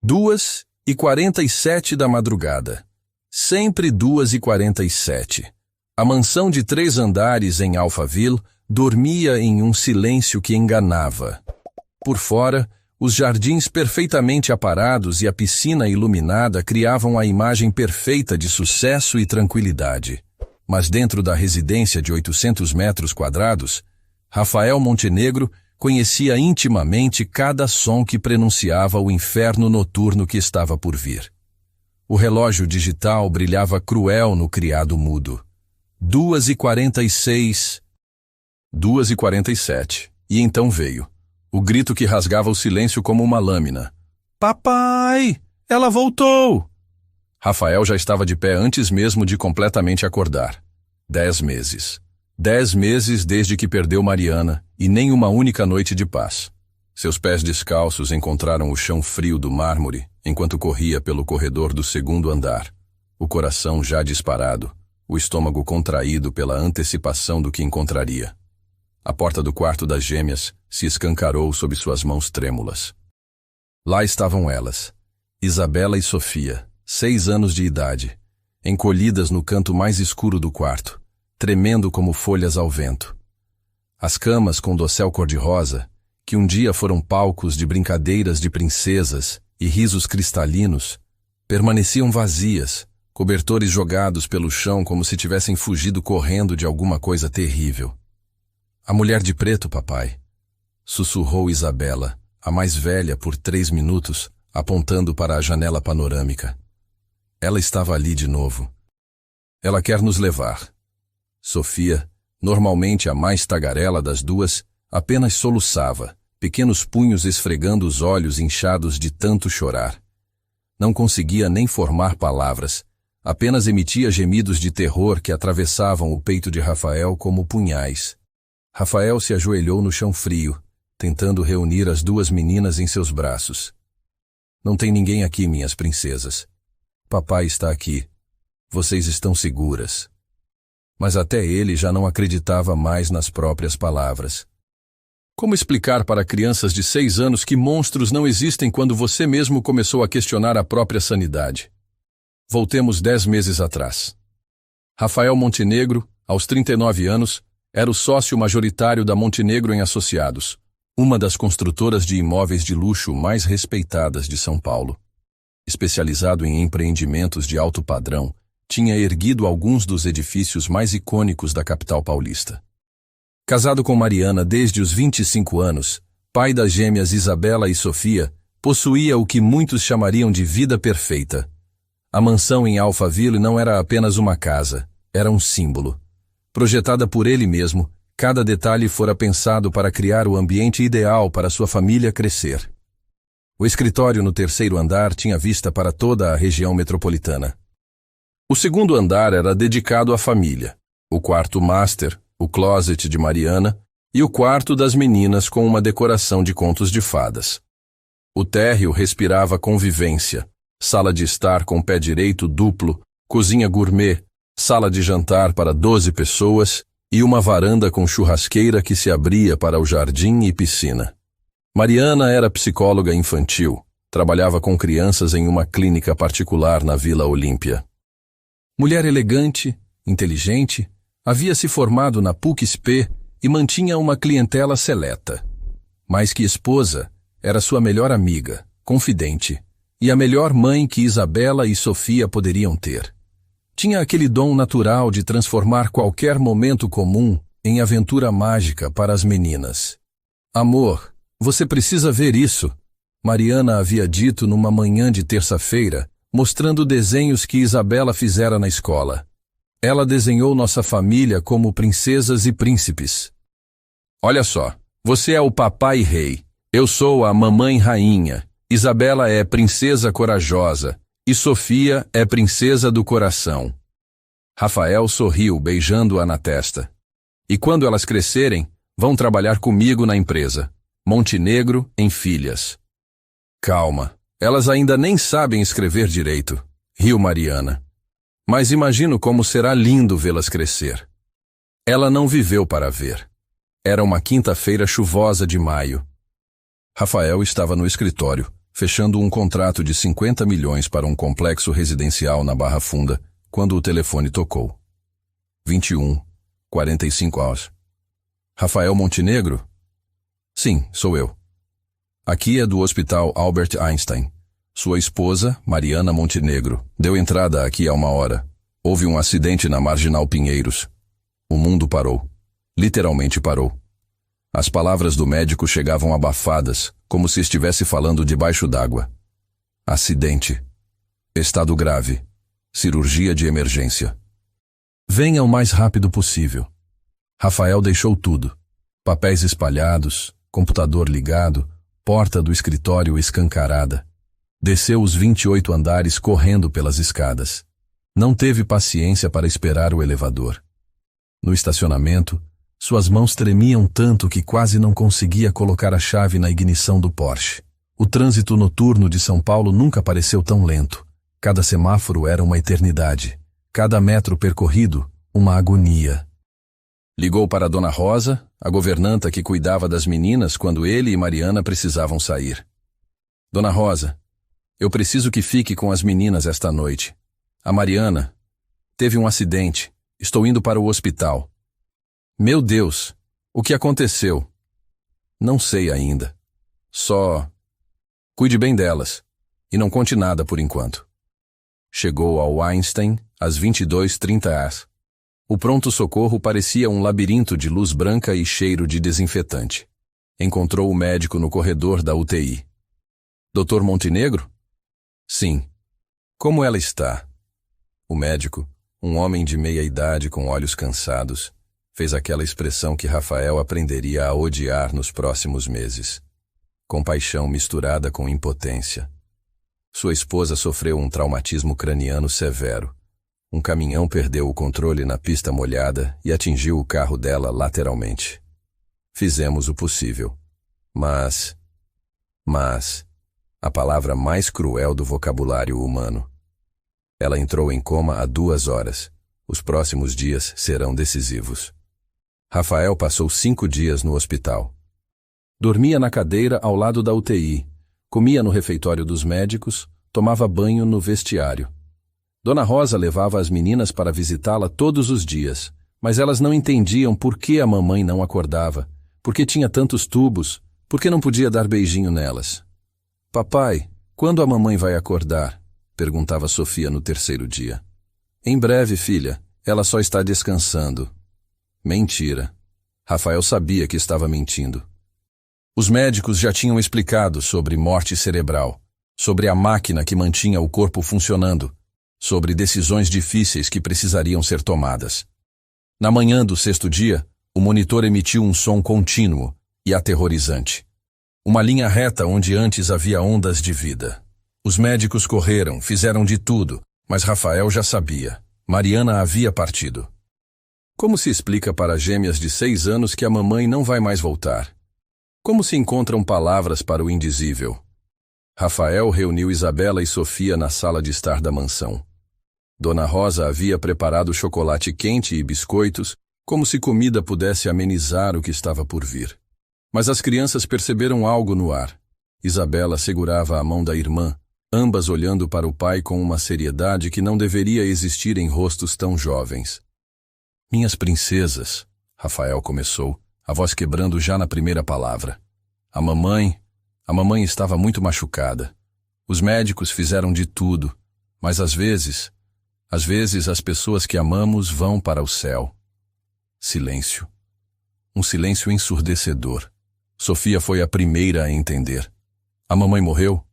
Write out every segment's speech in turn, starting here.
2h47 da madrugada. Sempre 2h47. A mansão de 3 andares em Alphaville dormia em um silêncio que enganava. Por fora, os jardins perfeitamente aparados e a piscina iluminada criavam a imagem perfeita de sucesso e tranquilidade. Mas dentro da residência de 800 metros quadrados, Rafael Montenegro conhecia intimamente cada som que prenunciava o inferno noturno que estava por vir. O relógio digital brilhava cruel no criado mudo. 2h46. 2h47. E então veio o grito que rasgava o silêncio como uma lâmina. Papai! Ela voltou! Rafael já estava de pé antes mesmo de completamente acordar. 10 meses. 10 meses desde que perdeu Mariana, e nem uma única noite de paz. Seus pés descalços encontraram o chão frio do mármore enquanto corria pelo corredor do 2º andar, o coração já disparado, o estômago contraído pela antecipação do que encontraria. A porta do quarto das gêmeas se escancarou sob suas mãos trêmulas. Lá estavam elas, Isabela e Sofia, 6 anos de idade, encolhidas no canto mais escuro do quarto, tremendo como folhas ao vento. As camas com dossel cor-de-rosa, que um dia foram palcos de brincadeiras de princesas e risos cristalinos, permaneciam vazias, cobertores jogados pelo chão como se tivessem fugido correndo de alguma coisa terrível. A mulher de preto, papai, sussurrou Isabela, a mais velha por 3 minutos, apontando para a janela panorâmica. Ela estava ali de novo. Ela quer nos levar. Sofia, normalmente a mais tagarela das duas, apenas soluçava, pequenos punhos esfregando os olhos inchados de tanto chorar. Não conseguia nem formar palavras, apenas emitia gemidos de terror que atravessavam o peito de Rafael como punhais. Rafael se ajoelhou no chão frio, tentando reunir as 2 meninas em seus braços. Não tem ninguém aqui, minhas princesas. Papai está aqui. Vocês estão seguras. Mas até ele já não acreditava mais nas próprias palavras. Como explicar para crianças de 6 anos que monstros não existem quando você mesmo começou a questionar a própria sanidade? Voltemos 10 meses atrás. Rafael Montenegro, aos 39 anos, era o sócio majoritário da Montenegro em Associados, uma das construtoras de imóveis de luxo mais respeitadas de São Paulo. Especializado em empreendimentos de alto padrão, tinha erguido alguns dos edifícios mais icônicos da capital paulista. Casado com Mariana desde os 25 anos, pai das gêmeas Isabela e Sofia, possuía o que muitos chamariam de vida perfeita. A mansão em Alphaville não era apenas uma casa, era um símbolo. Projetada por ele mesmo, cada detalhe fora pensado para criar o ambiente ideal para sua família crescer. O escritório no 3º andar tinha vista para toda a região metropolitana. O 2º andar era dedicado à família, o quarto master, o closet de Mariana e o quarto das meninas com uma decoração de contos de fadas. O térreo respirava convivência, sala de estar com pé direito duplo, cozinha gourmet, sala de jantar para 12 pessoas e uma varanda com churrasqueira que se abria para o jardim e piscina. Mariana era psicóloga infantil, trabalhava com crianças em uma clínica particular na Vila Olímpia. Mulher elegante, inteligente, havia se formado na PUC-SP e mantinha uma clientela seleta. Mais que esposa, era sua melhor amiga, confidente, e a melhor mãe que Isabela e Sofia poderiam ter. Tinha aquele dom natural de transformar qualquer momento comum em aventura mágica para as meninas. Amor, você precisa ver isso, Mariana havia dito numa manhã de terça-feira, mostrando desenhos que Isabela fizera na escola. Ela desenhou nossa família como princesas e príncipes. Olha só, você é o papai rei, eu sou a mamãe rainha, Isabela é princesa corajosa, e Sofia é princesa do coração. Rafael sorriu, beijando-a na testa. E quando elas crescerem, vão trabalhar comigo na empresa. Montenegro em Filhas. Calma, elas ainda nem sabem escrever direito, riu Mariana. Mas imagino como será lindo vê-las crescer. Ela não viveu para ver. Era uma quinta-feira chuvosa de maio. Rafael estava no escritório, fechando um contrato de 50 milhões para um complexo residencial na Barra Funda, quando o telefone tocou. 21:45. Rafael Montenegro? Sim, sou eu. Aqui é do Hospital Albert Einstein. Sua esposa, Mariana Montenegro, deu entrada aqui há 1 hora. Houve um acidente na Marginal Pinheiros. O mundo parou. Literalmente parou. As palavras do médico chegavam abafadas, como se estivesse falando debaixo d'água. Acidente. Estado grave. Cirurgia de emergência. Venha o mais rápido possível. Rafael deixou tudo. Papéis espalhados, computador ligado, porta do escritório escancarada. Desceu os 28 andares correndo pelas escadas. Não teve paciência para esperar o elevador. No estacionamento, suas mãos tremiam tanto que quase não conseguia colocar a chave na ignição do Porsche. O trânsito noturno de São Paulo nunca pareceu tão lento. Cada semáforo era uma eternidade. Cada metro percorrido, uma agonia. Ligou para Dona Rosa, a governanta que cuidava das meninas quando ele e Mariana precisavam sair. Dona Rosa, eu preciso que fique com as meninas esta noite. A Mariana teve um acidente. Estou indo para o hospital. Meu Deus, o que aconteceu? Não sei ainda. Só cuide bem delas e não conte nada por enquanto. Chegou ao Einstein às 22:30. O pronto-socorro parecia um labirinto de luz branca e cheiro de desinfetante. Encontrou o médico no corredor da UTI. Dr. Montenegro? Sim. Como ela está? O médico, um homem de meia idade com olhos cansados, fez aquela expressão que Rafael aprenderia a odiar nos próximos meses. Compaixão misturada com impotência. Sua esposa sofreu um traumatismo craniano severo. Um caminhão perdeu o controle na pista molhada e atingiu o carro dela lateralmente. Fizemos o possível. Mas, a palavra mais cruel do vocabulário humano. Ela entrou em coma há 2 horas. Os próximos dias serão decisivos. Rafael passou 5 dias no hospital. Dormia na cadeira ao lado da UTI, comia no refeitório dos médicos, tomava banho no vestiário. Dona Rosa levava as meninas para visitá-la todos os dias, mas elas não entendiam por que a mamãe não acordava, por que tinha tantos tubos, por que não podia dar beijinho nelas. Papai, quando a mamãe vai acordar? Perguntava Sofia no 3º dia. Em breve, filha, ela só está descansando. Mentira. Rafael sabia que estava mentindo. Os médicos já tinham explicado sobre morte cerebral, sobre a máquina que mantinha o corpo funcionando, sobre decisões difíceis que precisariam ser tomadas. Na manhã do 6º dia, o monitor emitiu um som contínuo e aterrorizante. Uma linha reta onde antes havia ondas de vida. Os médicos correram, fizeram de tudo, mas Rafael já sabia. Mariana havia partido. Como se explica para gêmeas de 6 anos que a mamãe não vai mais voltar? Como se encontram palavras para o indizível? Rafael reuniu Isabela e Sofia na sala de estar da mansão. Dona Rosa havia preparado chocolate quente e biscoitos, como se comida pudesse amenizar o que estava por vir. Mas as crianças perceberam algo no ar. Isabela segurava a mão da irmã, ambas olhando para o pai com uma seriedade que não deveria existir em rostos tão jovens. Minhas princesas, Rafael começou, a voz quebrando já na primeira palavra. A mamãe estava muito machucada. Os médicos fizeram de tudo, mas às vezes as pessoas que amamos vão para o céu. Silêncio. Um silêncio ensurdecedor. Sofia foi a primeira a entender. A mamãe morreu?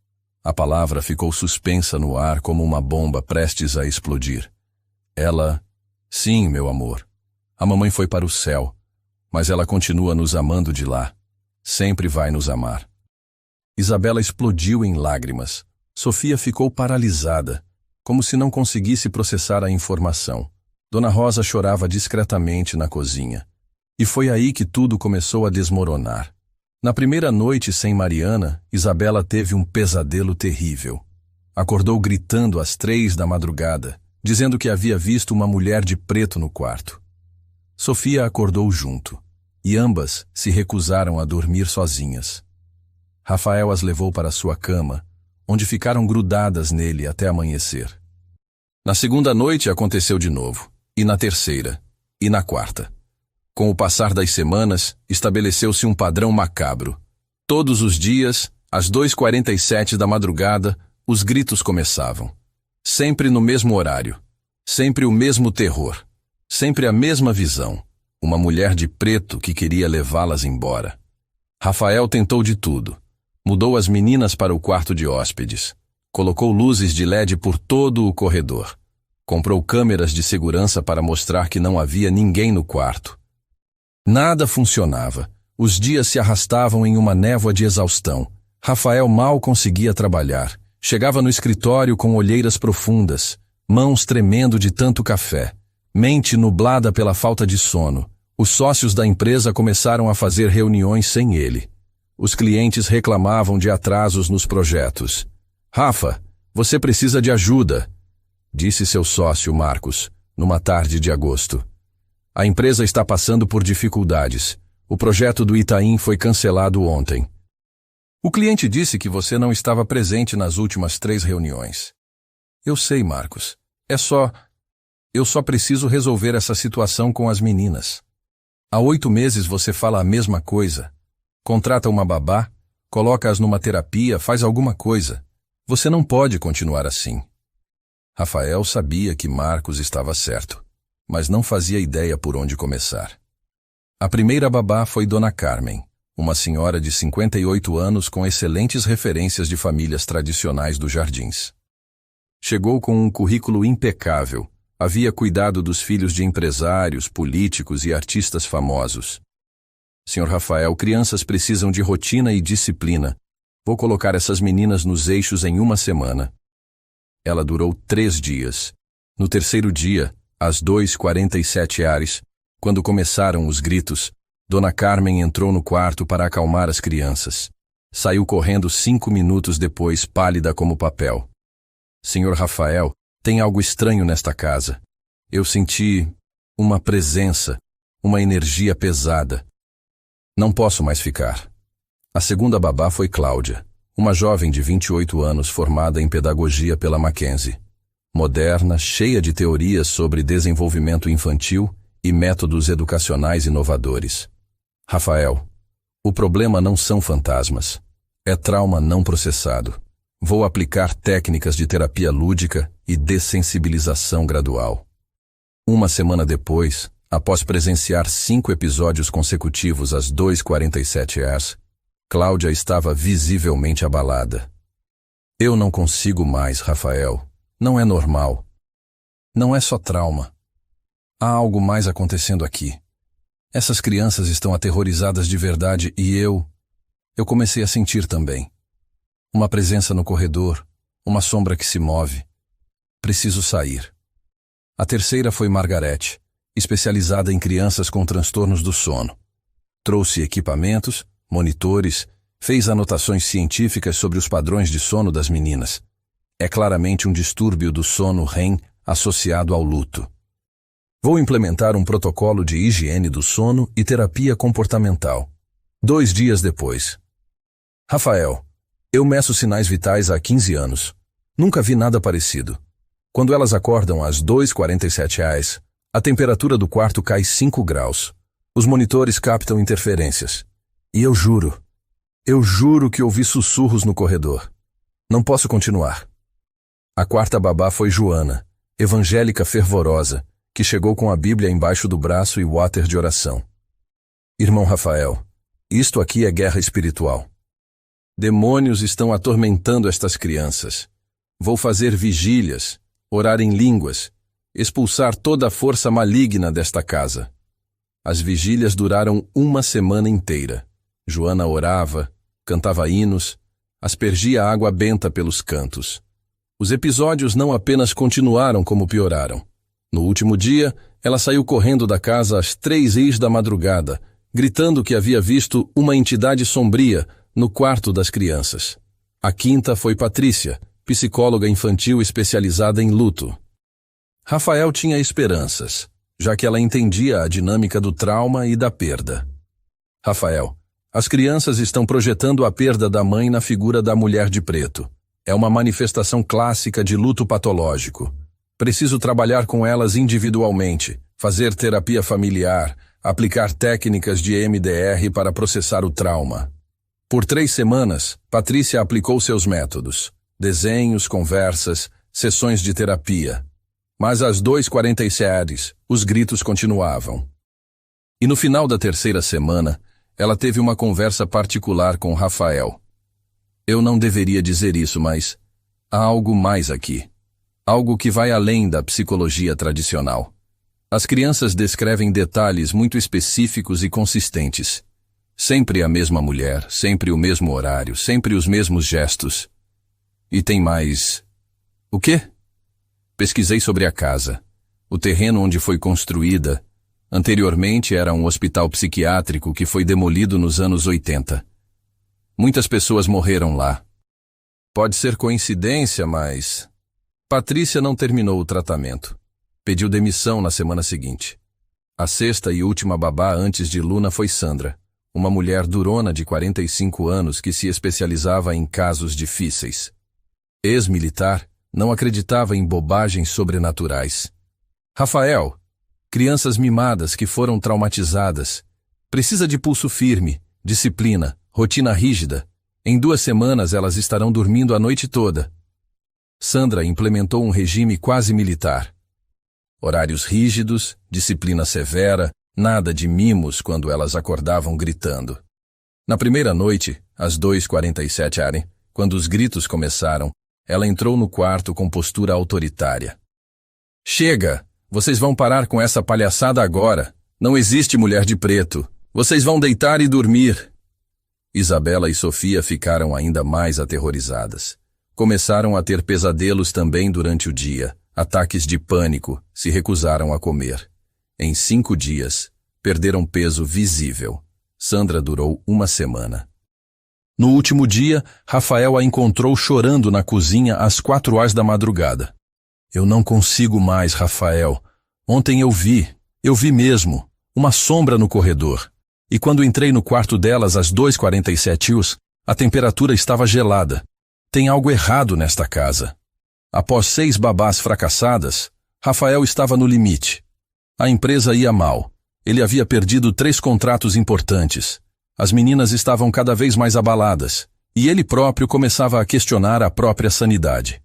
A palavra ficou suspensa no ar como uma bomba prestes a explodir. Ela... Sim, meu amor. A mamãe foi para o céu, mas ela continua nos amando de lá. Sempre vai nos amar. Isabela explodiu em lágrimas. Sofia ficou paralisada, como se não conseguisse processar a informação. Dona Rosa chorava discretamente na cozinha. E foi aí que tudo começou a desmoronar. Na primeira noite sem Mariana, Isabela teve um pesadelo terrível. Acordou gritando às 3 da madrugada, dizendo que havia visto uma mulher de preto no quarto. Sofia acordou junto, e ambas se recusaram a dormir sozinhas. Rafael as levou para sua cama, onde ficaram grudadas nele até amanhecer. Na segunda noite aconteceu de novo, e na terceira, e na quarta. Com o passar das semanas, estabeleceu-se um padrão macabro. Todos os dias, às 2h47 da madrugada, os gritos começavam. Sempre no mesmo horário. Sempre o mesmo terror. Sempre a mesma visão. Uma mulher de preto que queria levá-las embora. Rafael tentou de tudo. Mudou as meninas para o quarto de hóspedes. Colocou luzes de LED por todo o corredor. Comprou câmeras de segurança para mostrar que não havia ninguém no quarto. Nada funcionava. Os dias se arrastavam em uma névoa de exaustão. Rafael mal conseguia trabalhar. Chegava no escritório com olheiras profundas, mãos tremendo de tanto café, mente nublada pela falta de sono. Os sócios da empresa começaram a fazer reuniões sem ele. Os clientes reclamavam de atrasos nos projetos. "Rafa, você precisa de ajuda", disse seu sócio Marcos, numa tarde de agosto. "A empresa está passando por dificuldades. O projeto do Itaim foi cancelado ontem." "O cliente disse que você não estava presente nas últimas 3 reuniões." "Eu sei, Marcos. Eu só preciso resolver essa situação com as meninas. Há 8 meses você fala a mesma coisa. Contrata uma babá, coloca-as numa terapia, faz alguma coisa. Você não pode continuar assim." Rafael sabia que Marcos estava certo, mas não fazia ideia por onde começar. A primeira babá foi Dona Carmen, uma senhora de 58 anos com excelentes referências de famílias tradicionais dos Jardins. Chegou com um currículo impecável, havia cuidado dos filhos de empresários, políticos e artistas famosos. "Senhor Rafael, crianças precisam de rotina e disciplina. Vou colocar essas meninas nos eixos em 1 semana." Ela durou 3 dias. No terceiro dia, às 2h47, quando começaram os gritos, Dona Carmen entrou no quarto para acalmar as crianças. Saiu correndo 5 minutos depois, pálida como papel. "Senhor Rafael, tem algo estranho nesta casa. Eu senti uma presença, uma energia pesada. Não posso mais ficar." A segunda babá foi Cláudia, uma jovem de 28 anos formada em pedagogia pela Mackenzie. Moderna, cheia de teorias sobre desenvolvimento infantil e métodos educacionais inovadores. "Rafael, o problema não são fantasmas. É trauma não processado. Vou aplicar técnicas de terapia lúdica e dessensibilização gradual." 1 semana depois, após presenciar 5 episódios consecutivos às 2h47, Cláudia estava visivelmente abalada. "Eu não consigo mais, Rafael. Não é normal. Não é só trauma. Há algo mais acontecendo aqui. Essas crianças estão aterrorizadas de verdade e eu comecei a sentir também. Uma presença no corredor, uma sombra que se move. Preciso sair." A terceira foi Margarete, especializada em crianças com transtornos do sono. Trouxe equipamentos, monitores, fez anotações científicas sobre os padrões de sono das meninas. É claramente um distúrbio do sono REM associado ao luto. Vou implementar um protocolo de higiene do sono e terapia comportamental. 2 dias depois. Rafael, eu meço sinais vitais há 15 anos. Nunca vi nada parecido. Quando elas acordam às 2h47, a temperatura do quarto cai 5 graus. Os monitores captam interferências. E eu juro que ouvi sussurros no corredor. Não posso continuar. A quarta babá foi Joana, evangélica fervorosa, que chegou com a Bíblia embaixo do braço e water de oração. Irmão Rafael, isto aqui é guerra espiritual. Demônios estão atormentando estas crianças. Vou fazer vigílias, orar em línguas, expulsar toda a força maligna desta casa. As vigílias duraram 1 semana inteira. Joana orava, cantava hinos, aspergia água benta pelos cantos. Os episódios não apenas continuaram como pioraram. No último dia, ela saiu correndo da casa às 3h da madrugada, gritando que havia visto uma entidade sombria no quarto das crianças. A quinta foi Patrícia, psicóloga infantil especializada em luto. Rafael tinha esperanças, já que ela entendia a dinâmica do trauma e da perda. Rafael, as crianças estão projetando a perda da mãe na figura da mulher de preto. É uma manifestação clássica de luto patológico. Preciso trabalhar com elas individualmente, fazer terapia familiar, aplicar técnicas de EMDR para processar o trauma. Por 3 semanas, Patrícia aplicou seus métodos: desenhos, conversas, sessões de terapia. Mas às 2h47, os gritos continuavam. E no final da 3ª semana, ela teve uma conversa particular com Rafael. Eu não deveria dizer isso, mas há algo mais aqui. Algo que vai além da psicologia tradicional. As crianças descrevem detalhes muito específicos e consistentes. Sempre a mesma mulher, sempre o mesmo horário, sempre os mesmos gestos. E tem mais... O quê? Pesquisei sobre a casa. O terreno onde foi construída. Anteriormente era um hospital psiquiátrico que foi demolido nos anos 80. Muitas pessoas morreram lá. Pode ser coincidência, mas... Patrícia não terminou o tratamento. Pediu demissão na semana seguinte. A 6ª e última babá antes de Luna foi Sandra, uma mulher durona de 45 anos que se especializava em casos difíceis. Ex-militar, não acreditava em bobagens sobrenaturais. Rafael, crianças mimadas que foram traumatizadas. Precisa de pulso firme, disciplina, rotina rígida. Em 2 semanas elas estarão dormindo a noite toda. Sandra implementou um regime quase militar. Horários rígidos, disciplina severa, nada de mimos quando elas acordavam gritando. Na primeira noite, às 2h47, quando os gritos começaram, ela entrou no quarto com postura autoritária. Chega! Vocês vão parar com essa palhaçada agora. Não existe mulher de preto. Vocês vão deitar e dormir. Isabela e Sofia ficaram ainda mais aterrorizadas. Começaram a ter pesadelos também durante o dia, ataques de pânico, se recusaram a comer. Em 5 dias, perderam peso visível. Sandra durou 1 semana. No último dia, Rafael a encontrou chorando na cozinha às 4h da madrugada. Eu não consigo mais, Rafael. Ontem eu vi mesmo, uma sombra no corredor. E quando entrei no quarto delas às 2h47, a temperatura estava gelada. Tem algo errado nesta casa. Após 6 babás fracassadas, Rafael estava no limite. A empresa ia mal. Ele havia perdido 3 contratos importantes. As meninas estavam cada vez mais abaladas, e ele próprio começava a questionar a própria sanidade.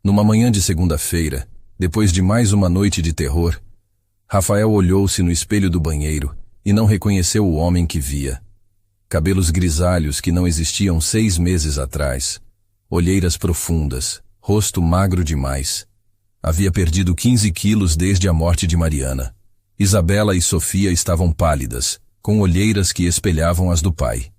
Numa manhã de segunda-feira, depois de mais uma noite de terror, Rafael olhou-se no espelho do banheiro e não reconheceu o homem que via. Cabelos grisalhos que não existiam 6 meses atrás, olheiras profundas, rosto magro demais. Havia perdido 15 quilos desde a morte de Mariana. Isabela e Sofia estavam pálidas, com olheiras que espelhavam as do pai.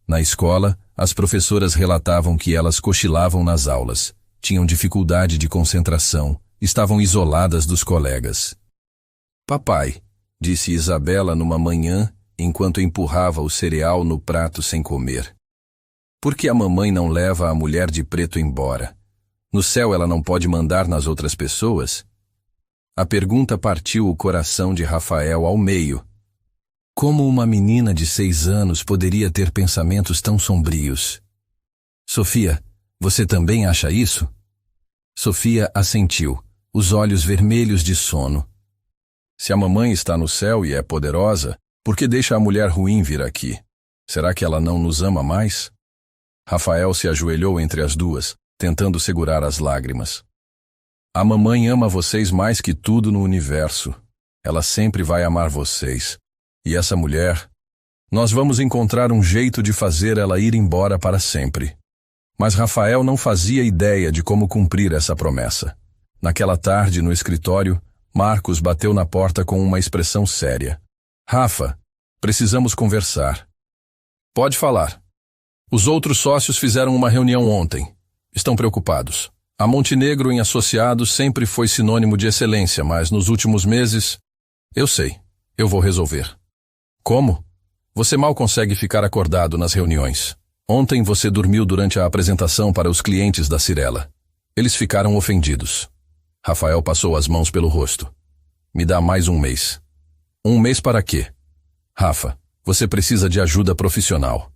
Na escola, as professoras relatavam que elas cochilavam nas aulas, tinham dificuldade de concentração, estavam isoladas dos colegas. Papai, disse Isabela numa manhã, enquanto empurrava o cereal no prato sem comer. Por que a mamãe não leva a mulher de preto embora? No céu ela não pode mandar nas outras pessoas? A pergunta partiu o coração de Rafael ao meio. Como uma menina de 6 anos poderia ter pensamentos tão sombrios? Sofia, você também acha isso? Sofia assentiu, os olhos vermelhos de sono. Se a mamãe está no céu e é poderosa, por que deixa a mulher ruim vir aqui? Será que ela não nos ama mais? Rafael se ajoelhou entre as duas, tentando segurar as lágrimas. A mamãe ama vocês mais que tudo no universo. Ela sempre vai amar vocês. E essa mulher, nós vamos encontrar um jeito de fazer ela ir embora para sempre. Mas Rafael não fazia ideia de como cumprir essa promessa. Naquela tarde, no escritório, Marcos bateu na porta com uma expressão séria. Rafa, precisamos conversar. Pode falar. Os outros sócios fizeram uma reunião ontem. Estão preocupados. A Montenegro em Associados sempre foi sinônimo de excelência, mas nos últimos meses... Eu sei, eu vou resolver. Como? Você mal consegue ficar acordado nas reuniões. Ontem você dormiu durante a apresentação para os clientes da Cirela. Eles ficaram ofendidos. Rafael passou as mãos pelo rosto. Me dá mais 1 mês. 1 mês para quê? Rafa, você precisa de ajuda profissional.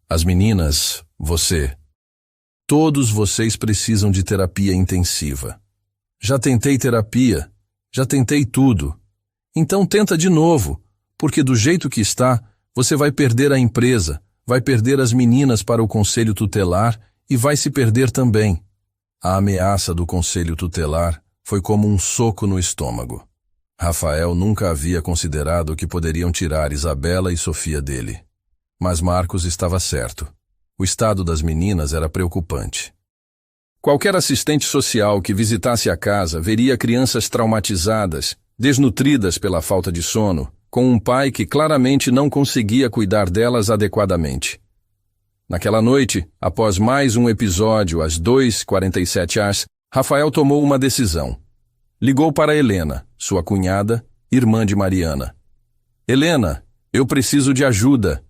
As meninas, você... Todos vocês precisam de terapia intensiva. Já tentei terapia, já tentei tudo. Então tenta de novo, porque do jeito que está, você vai perder a empresa, vai perder as meninas para o conselho tutelar e vai se perder também. A ameaça do conselho tutelar foi como um soco no estômago. Rafael nunca havia considerado que poderiam tirar Isabela e Sofia dele. Mas Marcos estava certo. O estado das meninas era preocupante. Qualquer assistente social que visitasse a casa veria crianças traumatizadas, desnutridas pela falta de sono, com um pai que claramente não conseguia cuidar delas adequadamente. Naquela noite, após mais um episódio às 2h47, Rafael tomou uma decisão. Ligou para Helena, sua cunhada, irmã de Mariana. Helena, eu preciso de ajuda.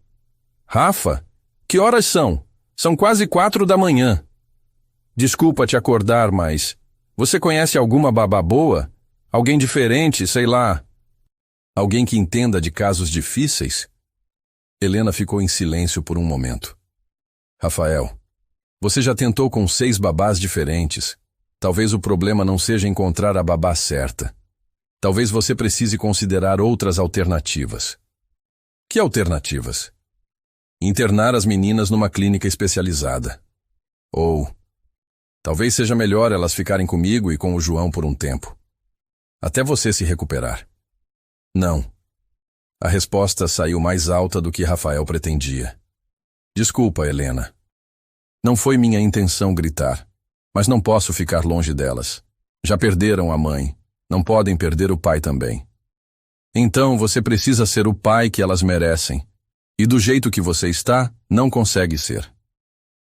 Rafa, que horas são? São quase 4 da manhã. Desculpa te acordar, mas você conhece alguma babá boa? Alguém diferente, sei lá. Alguém que entenda de casos difíceis? Helena ficou em silêncio por um momento. Rafael, você já tentou com 6 babás diferentes. Talvez o problema não seja encontrar a babá certa. Talvez você precise considerar outras alternativas. Que alternativas? Internar as meninas numa clínica especializada. Ou, talvez seja melhor elas ficarem comigo e com o João por um tempo. Até você se recuperar. Não. A resposta saiu mais alta do que Rafael pretendia. Desculpa, Helena. Não foi minha intenção gritar, mas não posso ficar longe delas. Já perderam a mãe, não podem perder o pai também. Então você precisa ser o pai que elas merecem, e do jeito que você está, não consegue ser.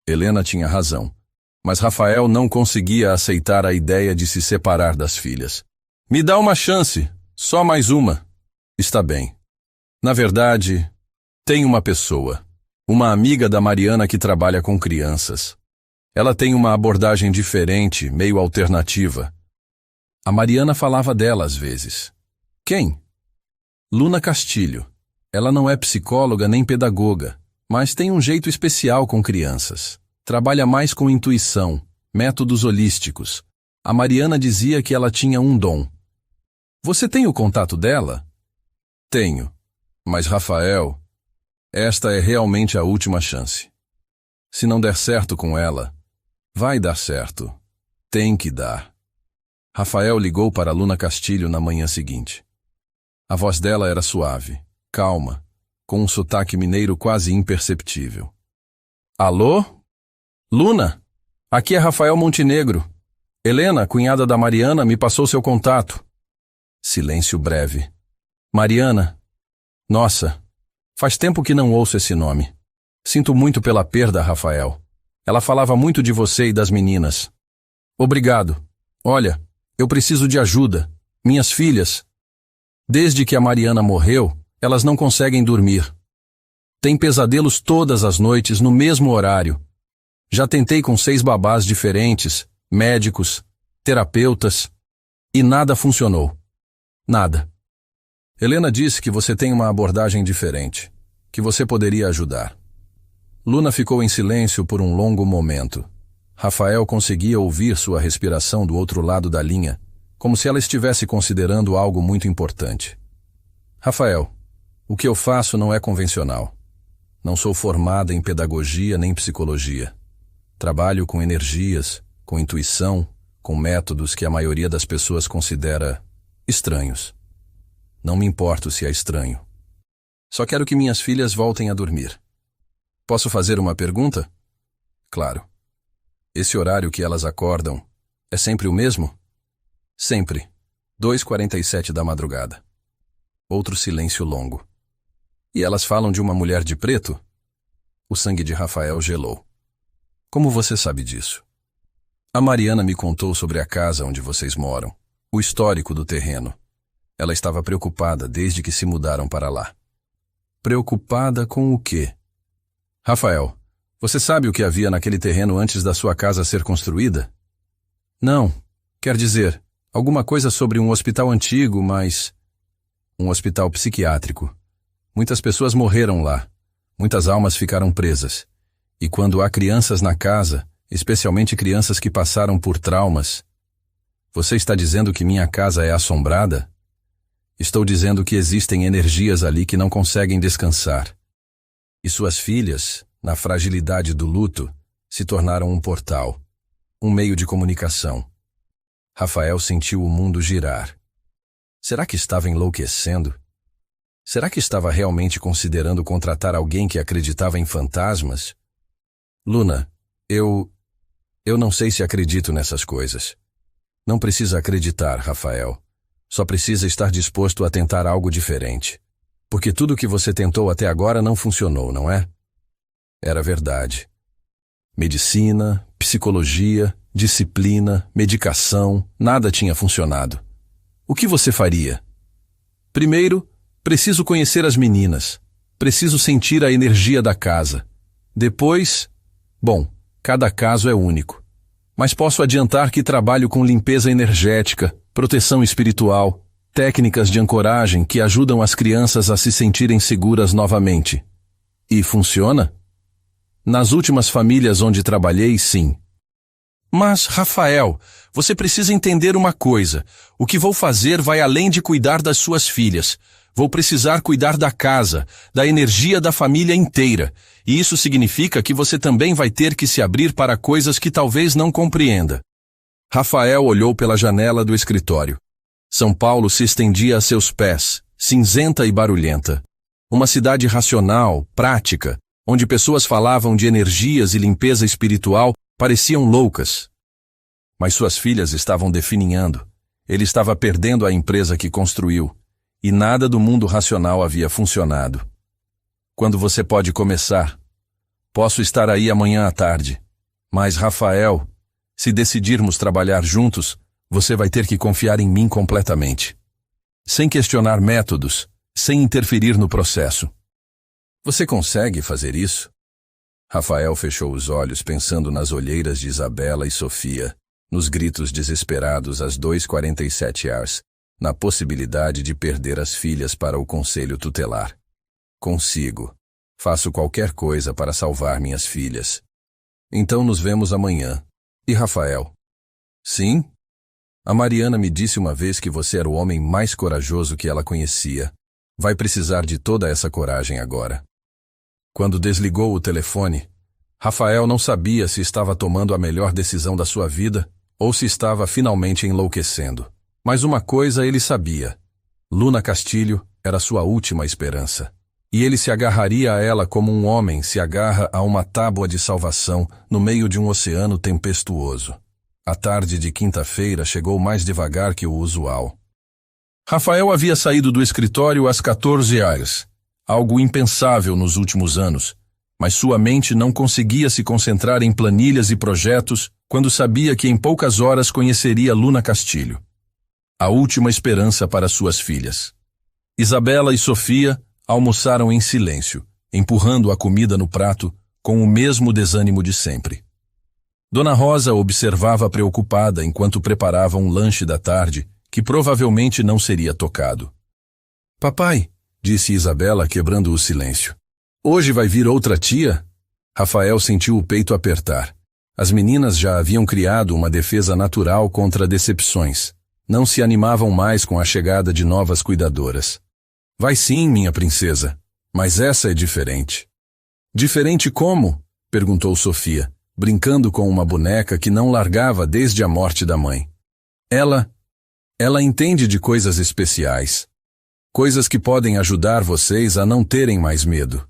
Helena tinha razão, mas Rafael não conseguia aceitar a ideia de se separar das filhas. Me dá uma chance, só mais uma. Está bem. Na verdade, tem uma pessoa. Uma amiga da Mariana que trabalha com crianças. Ela tem uma abordagem diferente, meio alternativa. A Mariana falava dela às vezes. Quem? Luna Castilho. Ela não é psicóloga nem pedagoga, mas tem um jeito especial com crianças. Trabalha mais com intuição, métodos holísticos. A Mariana dizia que ela tinha um dom. Você tem o contato dela? Tenho. Mas Rafael, esta é realmente a última chance. Se não der certo com ela, vai dar certo. Tem que dar. Rafael ligou para Luna Castilho na manhã seguinte. A voz dela era suave, calma, com um sotaque mineiro quase imperceptível. Alô? Luna, aqui é Rafael Montenegro. Helena, cunhada da Mariana, me passou seu contato. Silêncio breve. Mariana. Nossa, faz tempo que não ouço esse nome. Sinto muito pela perda, Rafael. Ela falava muito de você e das meninas. Obrigado. Olha, eu preciso de ajuda. Minhas filhas. Desde que a Mariana morreu, elas não conseguem dormir. Têm pesadelos todas as noites no mesmo horário. Já tentei com 6 babás diferentes, médicos, terapeutas, e nada funcionou. Nada. Helena disse que você tem uma abordagem diferente, que você poderia ajudar. Luna ficou em silêncio por um longo momento. Rafael conseguia ouvir sua respiração do outro lado da linha, como se ela estivesse considerando algo muito importante. Rafael, o que eu faço não é convencional. Não sou formada em pedagogia nem psicologia. Trabalho com energias, com intuição, com métodos que a maioria das pessoas considera estranhos. Não me importo se é estranho. Só quero que minhas filhas voltem a dormir. Posso fazer uma pergunta? Claro. Esse horário que elas acordam é sempre o mesmo? Sempre. 2h47 da madrugada. Outro silêncio longo. E elas falam de uma mulher de preto? O sangue de Rafael gelou. Como você sabe disso? A Mariana me contou sobre a casa onde vocês moram, o histórico do terreno. Ela estava preocupada desde que se mudaram para lá. Preocupada com o quê? Rafael, você sabe o que havia naquele terreno antes da sua casa ser construída? Não. Quer dizer, alguma coisa sobre um hospital antigo, mas... Um hospital psiquiátrico. Muitas pessoas morreram lá. Muitas almas ficaram presas. E quando há crianças na casa, especialmente crianças que passaram por traumas. Você está dizendo que minha casa é assombrada? Estou dizendo que existem energias ali que não conseguem descansar. E suas filhas, na fragilidade do luto, se tornaram um portal, um meio de comunicação. Rafael sentiu o mundo girar. Será que estava enlouquecendo? Será que estava realmente considerando contratar alguém que acreditava em fantasmas? Luna, eu não sei se acredito nessas coisas. Não precisa acreditar, Rafael. Só precisa estar disposto a tentar algo diferente. Porque tudo que você tentou até agora não funcionou, não é? Era verdade. Medicina, psicologia, disciplina, medicação, nada tinha funcionado. O que você faria? Primeiro, preciso conhecer as meninas. Preciso sentir a energia da casa. Depois, cada caso é único. Mas posso adiantar que trabalho com limpeza energética, proteção espiritual, técnicas de ancoragem que ajudam as crianças a se sentirem seguras novamente. E funciona? Nas últimas famílias onde trabalhei, sim. Mas, Rafael, você precisa entender uma coisa. O que vou fazer vai além de cuidar das suas filhas. Vou precisar cuidar da casa, da energia da família inteira. E isso significa que você também vai ter que se abrir para coisas que talvez não compreenda. Rafael olhou pela janela do escritório. São Paulo se estendia a seus pés, cinzenta e barulhenta. Uma cidade racional, prática, onde pessoas falavam de energias e limpeza espiritual, pareciam loucas. Mas suas filhas estavam definhando. Ele estava perdendo a empresa que construiu. E nada do mundo racional havia funcionado. Quando você pode começar? Posso estar aí amanhã à tarde. Mas, Rafael, se decidirmos trabalhar juntos, você vai ter que confiar em mim completamente. Sem questionar métodos, sem interferir no processo. Você consegue fazer isso? Rafael fechou os olhos pensando nas olheiras de Isabela e Sofia, nos gritos desesperados às 2h47 horas, na possibilidade de perder as filhas para o conselho tutelar. Consigo. Faço qualquer coisa para salvar minhas filhas. Então nos vemos amanhã. E Rafael? Sim? A Mariana me disse uma vez que você era o homem mais corajoso que ela conhecia. Vai precisar de toda essa coragem agora. Quando desligou o telefone, Rafael não sabia se estava tomando a melhor decisão da sua vida ou se estava finalmente enlouquecendo. Mas uma coisa ele sabia. Luna Castilho era sua última esperança. E ele se agarraria a ela como um homem se agarra a uma tábua de salvação no meio de um oceano tempestuoso. A tarde de quinta-feira chegou mais devagar que o usual. Rafael havia saído do escritório às 14 horas, algo impensável nos últimos anos, mas sua mente não conseguia se concentrar em planilhas e projetos quando sabia que em poucas horas conheceria Luna Castilho. A última esperança para suas filhas. Isabela e Sofia almoçaram em silêncio, empurrando a comida no prato com o mesmo desânimo de sempre. Dona Rosa observava preocupada enquanto preparava um lanche da tarde que provavelmente não seria tocado. Papai, disse Isabela quebrando o silêncio. Hoje vai vir outra tia? Rafael sentiu o peito apertar. As meninas já haviam criado uma defesa natural contra decepções. Não se animavam mais com a chegada de novas cuidadoras. Vai sim, minha princesa, mas essa é diferente. Diferente como? Perguntou Sofia, brincando com uma boneca que não largava desde a morte da mãe. Ela entende de coisas especiais. Coisas que podem ajudar vocês a não terem mais medo.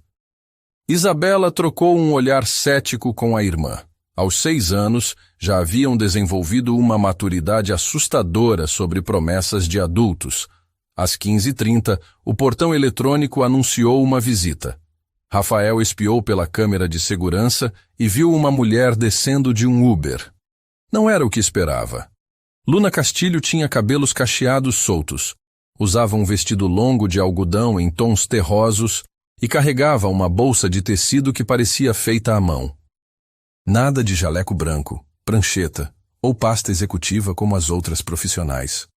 Isabela trocou um olhar cético com a irmã. Aos 6 anos, já haviam desenvolvido uma maturidade assustadora sobre promessas de adultos. Às 15h30, o portão eletrônico anunciou uma visita. Rafael espiou pela câmera de segurança e viu uma mulher descendo de um Uber. Não era o que esperava. Luna Castilho tinha cabelos cacheados soltos, usava um vestido longo de algodão em tons terrosos e carregava uma bolsa de tecido que parecia feita à mão. Nada de jaleco branco, prancheta ou pasta executiva como as outras profissionais.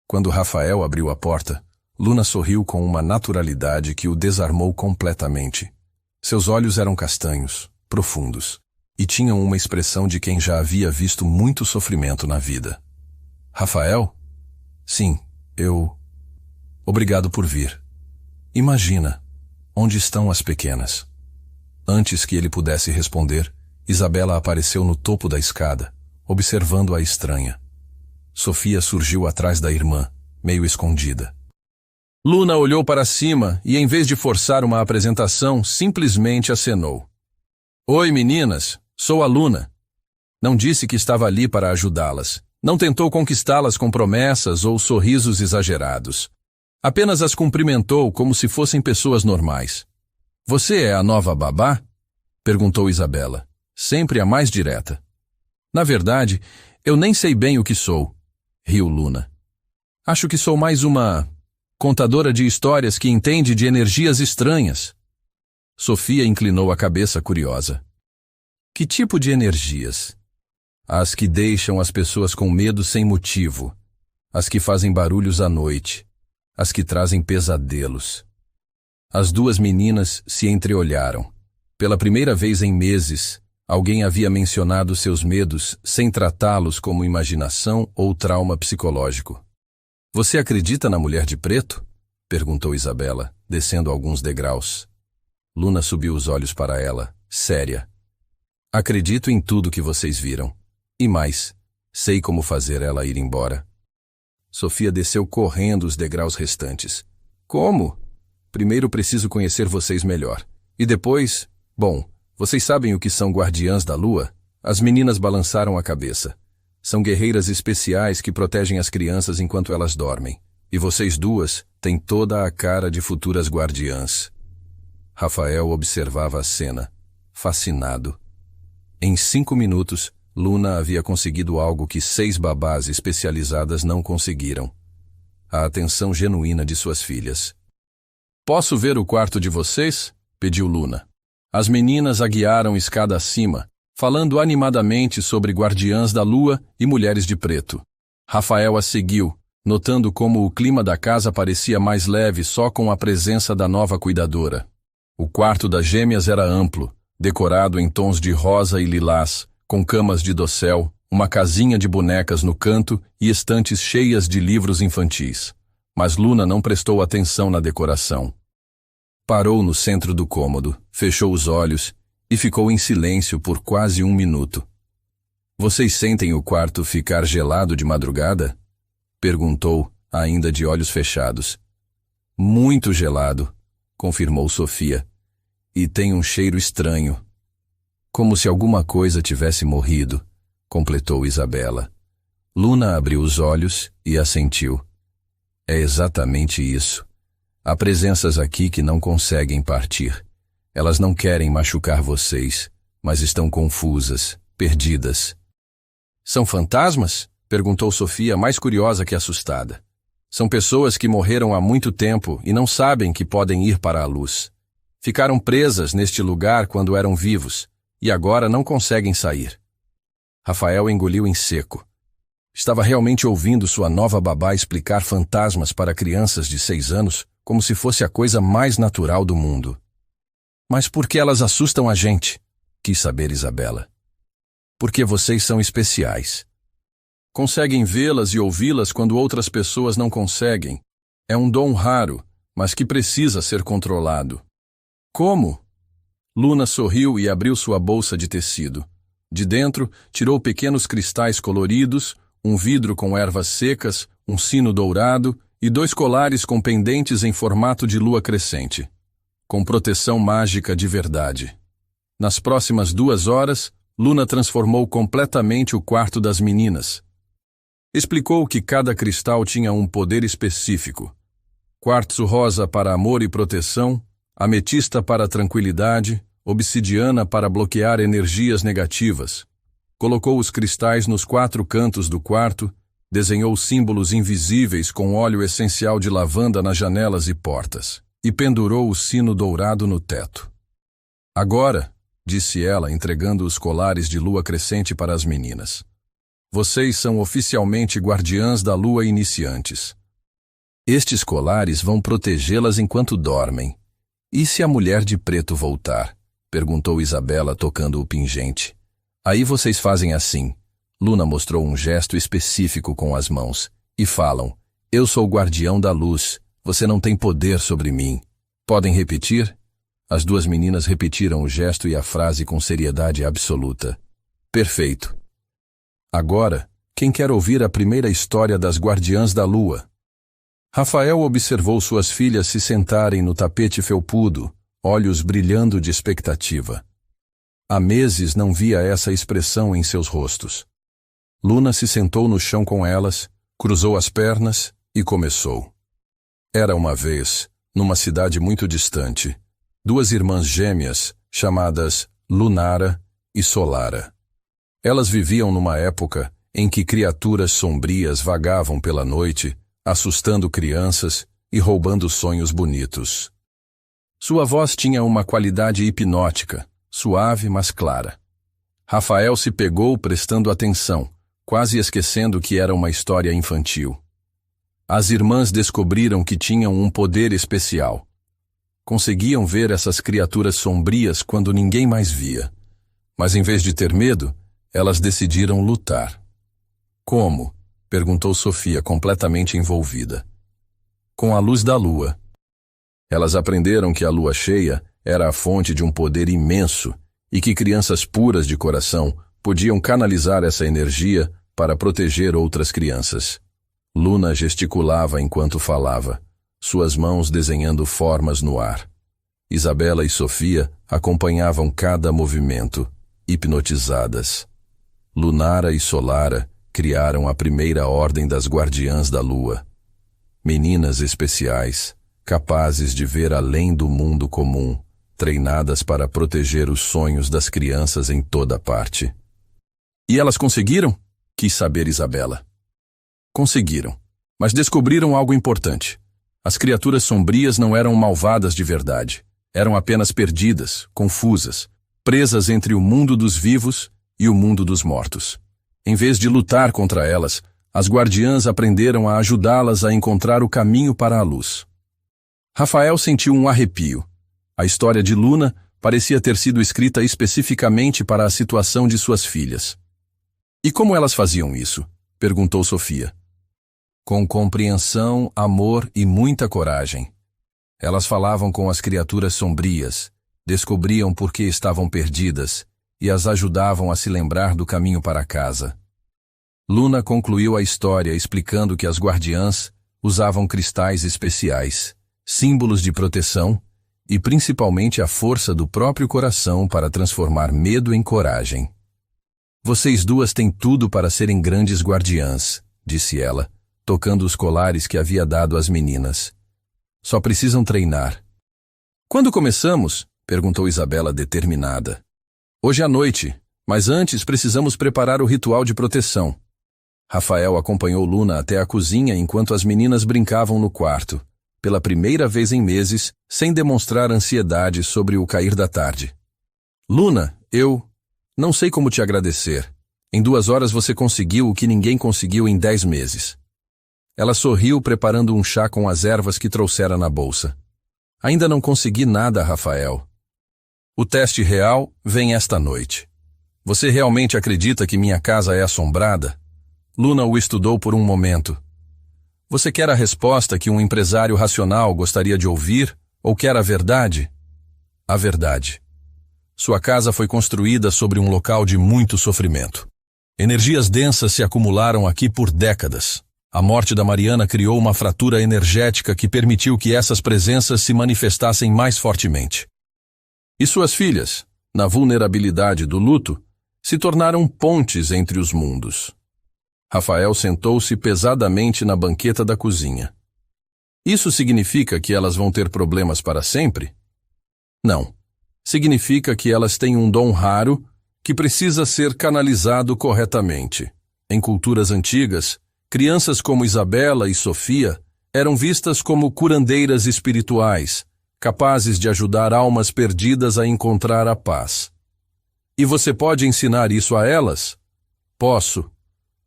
Quando Rafael abriu a porta, Luna sorriu com uma naturalidade que o desarmou completamente. Seus olhos eram castanhos, profundos. e tinham uma expressão de quem já havia visto muito sofrimento na vida. Rafael? Sim, eu... Obrigado por vir. Imagina, onde estão as pequenas? Antes que ele pudesse responder, Isabela apareceu no topo da escada, observando a estranha. Sofia surgiu atrás da irmã, meio escondida. Luna olhou para cima e, em vez de forçar uma apresentação, simplesmente acenou. Oi, meninas, sou a Luna. Não disse que estava ali para ajudá-las. Não tentou conquistá-las com promessas ou sorrisos exagerados. Apenas as cumprimentou como se fossem pessoas normais. Você é a nova babá? Perguntou Isabela, sempre a mais direta. Na verdade, eu nem sei bem o que sou, riu Luna. Acho que sou mais uma contadora de histórias que entende de energias estranhas. Sofia inclinou a cabeça curiosa. Que tipo de energias? As que deixam as pessoas com medo sem motivo, as que fazem barulhos à noite, as que trazem pesadelos. As duas meninas se entreolharam. Pela primeira vez em meses, alguém havia mencionado seus medos sem tratá-los como imaginação ou trauma psicológico. Você acredita na mulher de preto? Perguntou Isabela, descendo alguns degraus. Luna subiu os olhos para ela, séria. Acredito em tudo que vocês viram. E mais, sei como fazer ela ir embora. Sofia desceu correndo os degraus restantes. Como? Primeiro preciso conhecer vocês melhor. E depois, bom, vocês sabem o que são guardiãs da lua? As meninas balançaram a cabeça. São guerreiras especiais que protegem as crianças enquanto elas dormem. E vocês duas têm toda a cara de futuras guardiãs. Rafael observava a cena, fascinado. Em 5 minutos, Luna havia conseguido algo que 6 babás especializadas não conseguiram. A atenção genuína de suas filhas. Posso ver o quarto de vocês? Pediu Luna. As meninas a guiaram escada acima, falando animadamente sobre guardiãs da lua e mulheres de preto. Rafael a seguiu, notando como o clima da casa parecia mais leve só com a presença da nova cuidadora. O quarto das gêmeas era amplo, decorado em tons de rosa e lilás, com camas de dossel, uma casinha de bonecas no canto e estantes cheias de livros infantis. Mas Luna não prestou atenção na decoração. Parou no centro do cômodo, fechou os olhos e ficou em silêncio por quase 1 minuto. Vocês sentem o quarto ficar gelado de madrugada? Perguntou, ainda de olhos fechados. Muito gelado, confirmou Sofia. E tem um cheiro estranho. Como se alguma coisa tivesse morrido, completou Isabela. Luna abriu os olhos e assentiu. É exatamente isso. Há presenças aqui que não conseguem partir. Elas não querem machucar vocês, mas estão confusas, perdidas. São fantasmas? Perguntou Sofia, mais curiosa que assustada. São pessoas que morreram há muito tempo e não sabem que podem ir para a luz. Ficaram presas neste lugar quando eram vivos e agora não conseguem sair. Rafael engoliu em seco. Estava realmente ouvindo sua nova babá explicar fantasmas para crianças de 6 anos como se fosse a coisa mais natural do mundo. Mas por que elas assustam a gente? Quis saber Isabela. Porque vocês são especiais. Conseguem vê-las e ouvi-las quando outras pessoas não conseguem. É um dom raro, mas que precisa ser controlado. Como? Luna sorriu e abriu sua bolsa de tecido. De dentro, tirou pequenos cristais coloridos, um vidro com ervas secas, um sino dourado e 2 colares com pendentes em formato de lua crescente, com proteção mágica de verdade. Nas próximas 2 horas, Luna transformou completamente o quarto das meninas. Explicou que cada cristal tinha um poder específico. Quartzo rosa para amor e proteção, ametista para tranquilidade, obsidiana para bloquear energias negativas. Colocou os cristais nos 4 cantos do quarto, desenhou símbolos invisíveis com óleo essencial de lavanda nas janelas e portas, e pendurou o sino dourado no teto. Agora, disse ela, entregando os colares de lua crescente para as meninas, vocês são oficialmente guardiãs da lua iniciantes. Estes colares vão protegê-las enquanto dormem. E se a mulher de preto voltar? Perguntou Isabela, tocando o pingente. Aí vocês fazem assim. Luna mostrou um gesto específico com as mãos. E falam, eu sou o guardião da luz, você não tem poder sobre mim. Podem repetir? As duas meninas repetiram o gesto e a frase com seriedade absoluta. Perfeito. Agora, quem quer ouvir a primeira história das Guardiãs da Lua? Rafael observou suas filhas se sentarem no tapete felpudo, olhos brilhando de expectativa. Há meses não via essa expressão em seus rostos. Luna se sentou no chão com elas, cruzou as pernas e começou. Era uma vez, numa cidade muito distante, duas irmãs gêmeas chamadas Lunara e Solara. Elas viviam numa época em que criaturas sombrias vagavam pela noite, assustando crianças e roubando sonhos bonitos. Sua voz tinha uma qualidade hipnótica, suave mas clara. Rafael se pegou prestando atenção, quase esquecendo que era uma história infantil. As irmãs descobriram que tinham um poder especial. Conseguiam ver essas criaturas sombrias quando ninguém mais via. Mas em vez de ter medo, elas decidiram lutar. Como? Perguntou Sofia, completamente envolvida. Com a luz da lua. Elas aprenderam que a lua cheia era a fonte de um poder imenso e que crianças puras de coração podiam canalizar essa energia para proteger outras crianças. Luna gesticulava enquanto falava, suas mãos desenhando formas no ar. Isabela e Sofia acompanhavam cada movimento, hipnotizadas. Lunara e Solara criaram a primeira ordem das Guardiãs da Lua. Meninas especiais, capazes de ver além do mundo comum, treinadas para proteger os sonhos das crianças em toda parte. E elas conseguiram? Quis saber Isabela. Conseguiram, mas descobriram algo importante. As criaturas sombrias não eram malvadas de verdade. Eram apenas perdidas, confusas, presas entre o mundo dos vivos e o mundo dos mortos. Em vez de lutar contra elas, as guardiãs aprenderam a ajudá-las a encontrar o caminho para a luz. Rafael sentiu um arrepio. A história de Luna parecia ter sido escrita especificamente para a situação de suas filhas. E como elas faziam isso? Perguntou Sofia. Com compreensão, amor e muita coragem. Elas falavam com as criaturas sombrias, descobriam por que estavam perdidas e as ajudavam a se lembrar do caminho para casa. Luna concluiu a história explicando que as guardiãs usavam cristais especiais, símbolos de proteção e principalmente a força do próprio coração para transformar medo em coragem. Vocês duas têm tudo para serem grandes guardiãs, disse ela, tocando os colares que havia dado às meninas. Só precisam treinar. Quando começamos? Perguntou Isabela determinada. Hoje à noite, mas antes precisamos preparar o ritual de proteção. Rafael acompanhou Luna até a cozinha enquanto as meninas brincavam no quarto, pela primeira vez em meses, sem demonstrar ansiedade sobre o cair da tarde. Luna, eu não sei como te agradecer. Em 2 horas você conseguiu o que ninguém conseguiu em 10 meses. Ela sorriu preparando um chá com as ervas que trouxera na bolsa. Ainda não consegui nada, Rafael. O teste real vem esta noite. Você realmente acredita que minha casa é assombrada? Luna o estudou por um momento. Você quer a resposta que um empresário racional gostaria de ouvir ou quer a verdade? A verdade. Sua casa foi construída sobre um local de muito sofrimento. Energias densas se acumularam aqui por décadas. A morte da Mariana criou uma fratura energética que permitiu que essas presenças se manifestassem mais fortemente. E suas filhas, na vulnerabilidade do luto, se tornaram pontes entre os mundos. Rafael sentou-se pesadamente na banqueta da cozinha. Isso significa que elas vão ter problemas para sempre? Não. Significa que elas têm um dom raro que precisa ser canalizado corretamente. Em culturas antigas, crianças como Isabela e Sofia eram vistas como curandeiras espirituais, capazes de ajudar almas perdidas a encontrar a paz. E você pode ensinar isso a elas? Posso.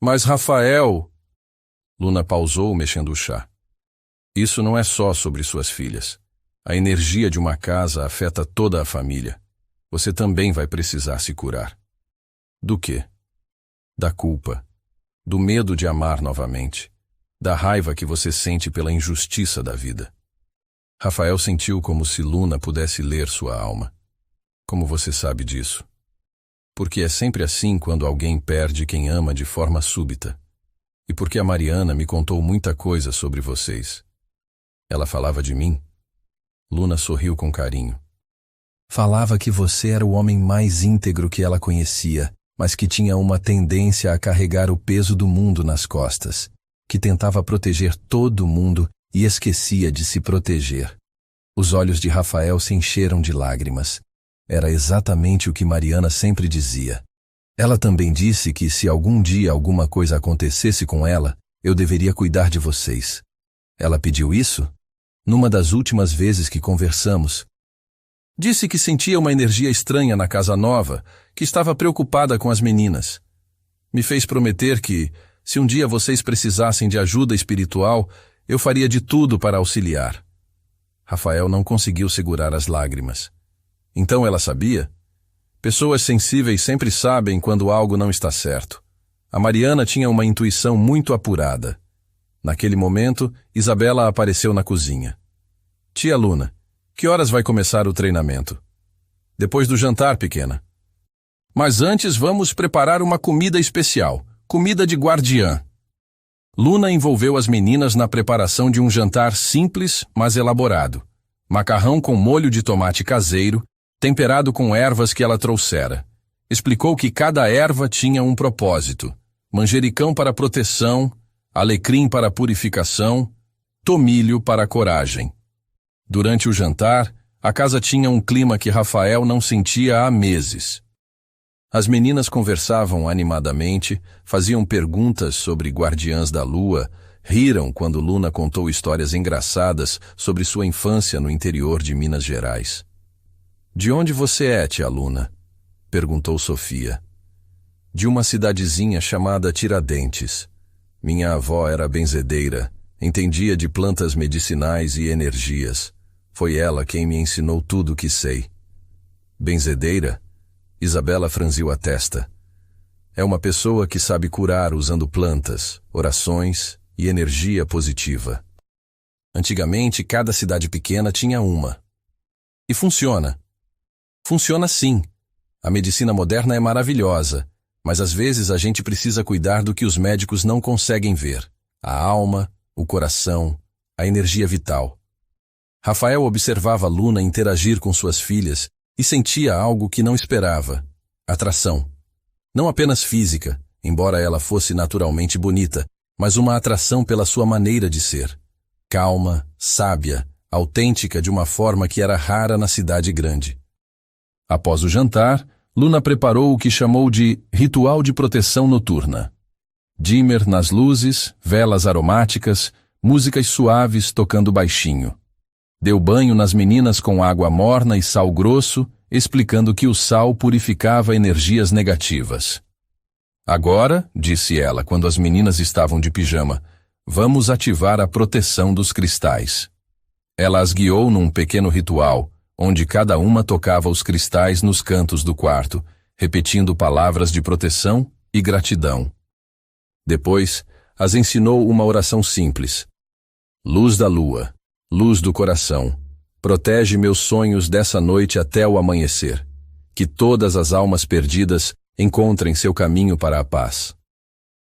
Mas Rafael... Luna pausou, mexendo o chá. Isso não é só sobre suas filhas. A energia de uma casa afeta toda a família. Você também vai precisar se curar. Do quê? Da culpa, do medo de amar novamente, da raiva que você sente pela injustiça da vida. Rafael sentiu como se Luna pudesse ler sua alma. Como você sabe disso? Porque é sempre assim quando alguém perde quem ama de forma súbita. E porque a Mariana me contou muita coisa sobre vocês. Ela falava de mim? Luna sorriu com carinho. Falava que você era o homem mais íntegro que ela conhecia, mas que tinha uma tendência a carregar o peso do mundo nas costas, que tentava proteger todo mundo e esquecia de se proteger. Os olhos de Rafael se encheram de lágrimas. Era exatamente o que Mariana sempre dizia. Ela também disse que se algum dia alguma coisa acontecesse com ela, eu deveria cuidar de vocês. Ela pediu isso? Numa das últimas vezes que conversamos. Disse que sentia uma energia estranha na casa nova, que estava preocupada com as meninas. Me fez prometer que, se um dia vocês precisassem de ajuda espiritual, eu faria de tudo para auxiliar. Rafael não conseguiu segurar as lágrimas. Então ela sabia? Pessoas sensíveis sempre sabem quando algo não está certo. A Mariana tinha uma intuição muito apurada. Naquele momento, Isabela apareceu na cozinha. Tia Luna, que horas vai começar o treinamento? Depois do jantar, pequena. Mas antes vamos preparar uma comida especial, comida de guardiã. Luna envolveu as meninas na preparação de um jantar simples, mas elaborado. Macarrão com molho de tomate caseiro, temperado com ervas que ela trouxera. Explicou que cada erva tinha um propósito. Manjericão para proteção, alecrim para purificação, tomilho para coragem. Durante o jantar, a casa tinha um clima que Rafael não sentia há meses. As meninas conversavam animadamente, faziam perguntas sobre guardiãs da lua, riram quando Luna contou histórias engraçadas sobre sua infância no interior de Minas Gerais. De onde você é, tia Luna? Perguntou Sofia. De uma cidadezinha chamada Tiradentes. Minha avó era benzedeira, entendia de plantas medicinais e energias. Foi ela quem me ensinou tudo o que sei. Benzedeira? Isabela franziu a testa. É uma pessoa que sabe curar usando plantas, orações e energia positiva. Antigamente, cada cidade pequena tinha uma. E funciona. Funciona sim. A medicina moderna é maravilhosa, mas às vezes a gente precisa cuidar do que os médicos não conseguem ver. A alma, o coração, a energia vital. Rafael observava Luna interagir com suas filhas e sentia algo que não esperava. Atração. Não apenas física, embora ela fosse naturalmente bonita, mas uma atração pela sua maneira de ser. Calma, sábia, autêntica de uma forma que era rara na cidade grande. Após o jantar, Luna preparou o que chamou de ritual de proteção noturna. Dimmer nas luzes, velas aromáticas, músicas suaves tocando baixinho. Deu banho nas meninas com água morna e sal grosso, explicando que o sal purificava energias negativas. Agora, disse ela quando as meninas estavam de pijama, vamos ativar a proteção dos cristais. Ela as guiou num pequeno ritual, onde cada uma tocava os cristais nos cantos do quarto, repetindo palavras de proteção e gratidão. Depois, as ensinou uma oração simples. Luz da lua, luz do coração, protege meus sonhos dessa noite até o amanhecer. Que todas as almas perdidas encontrem seu caminho para a paz.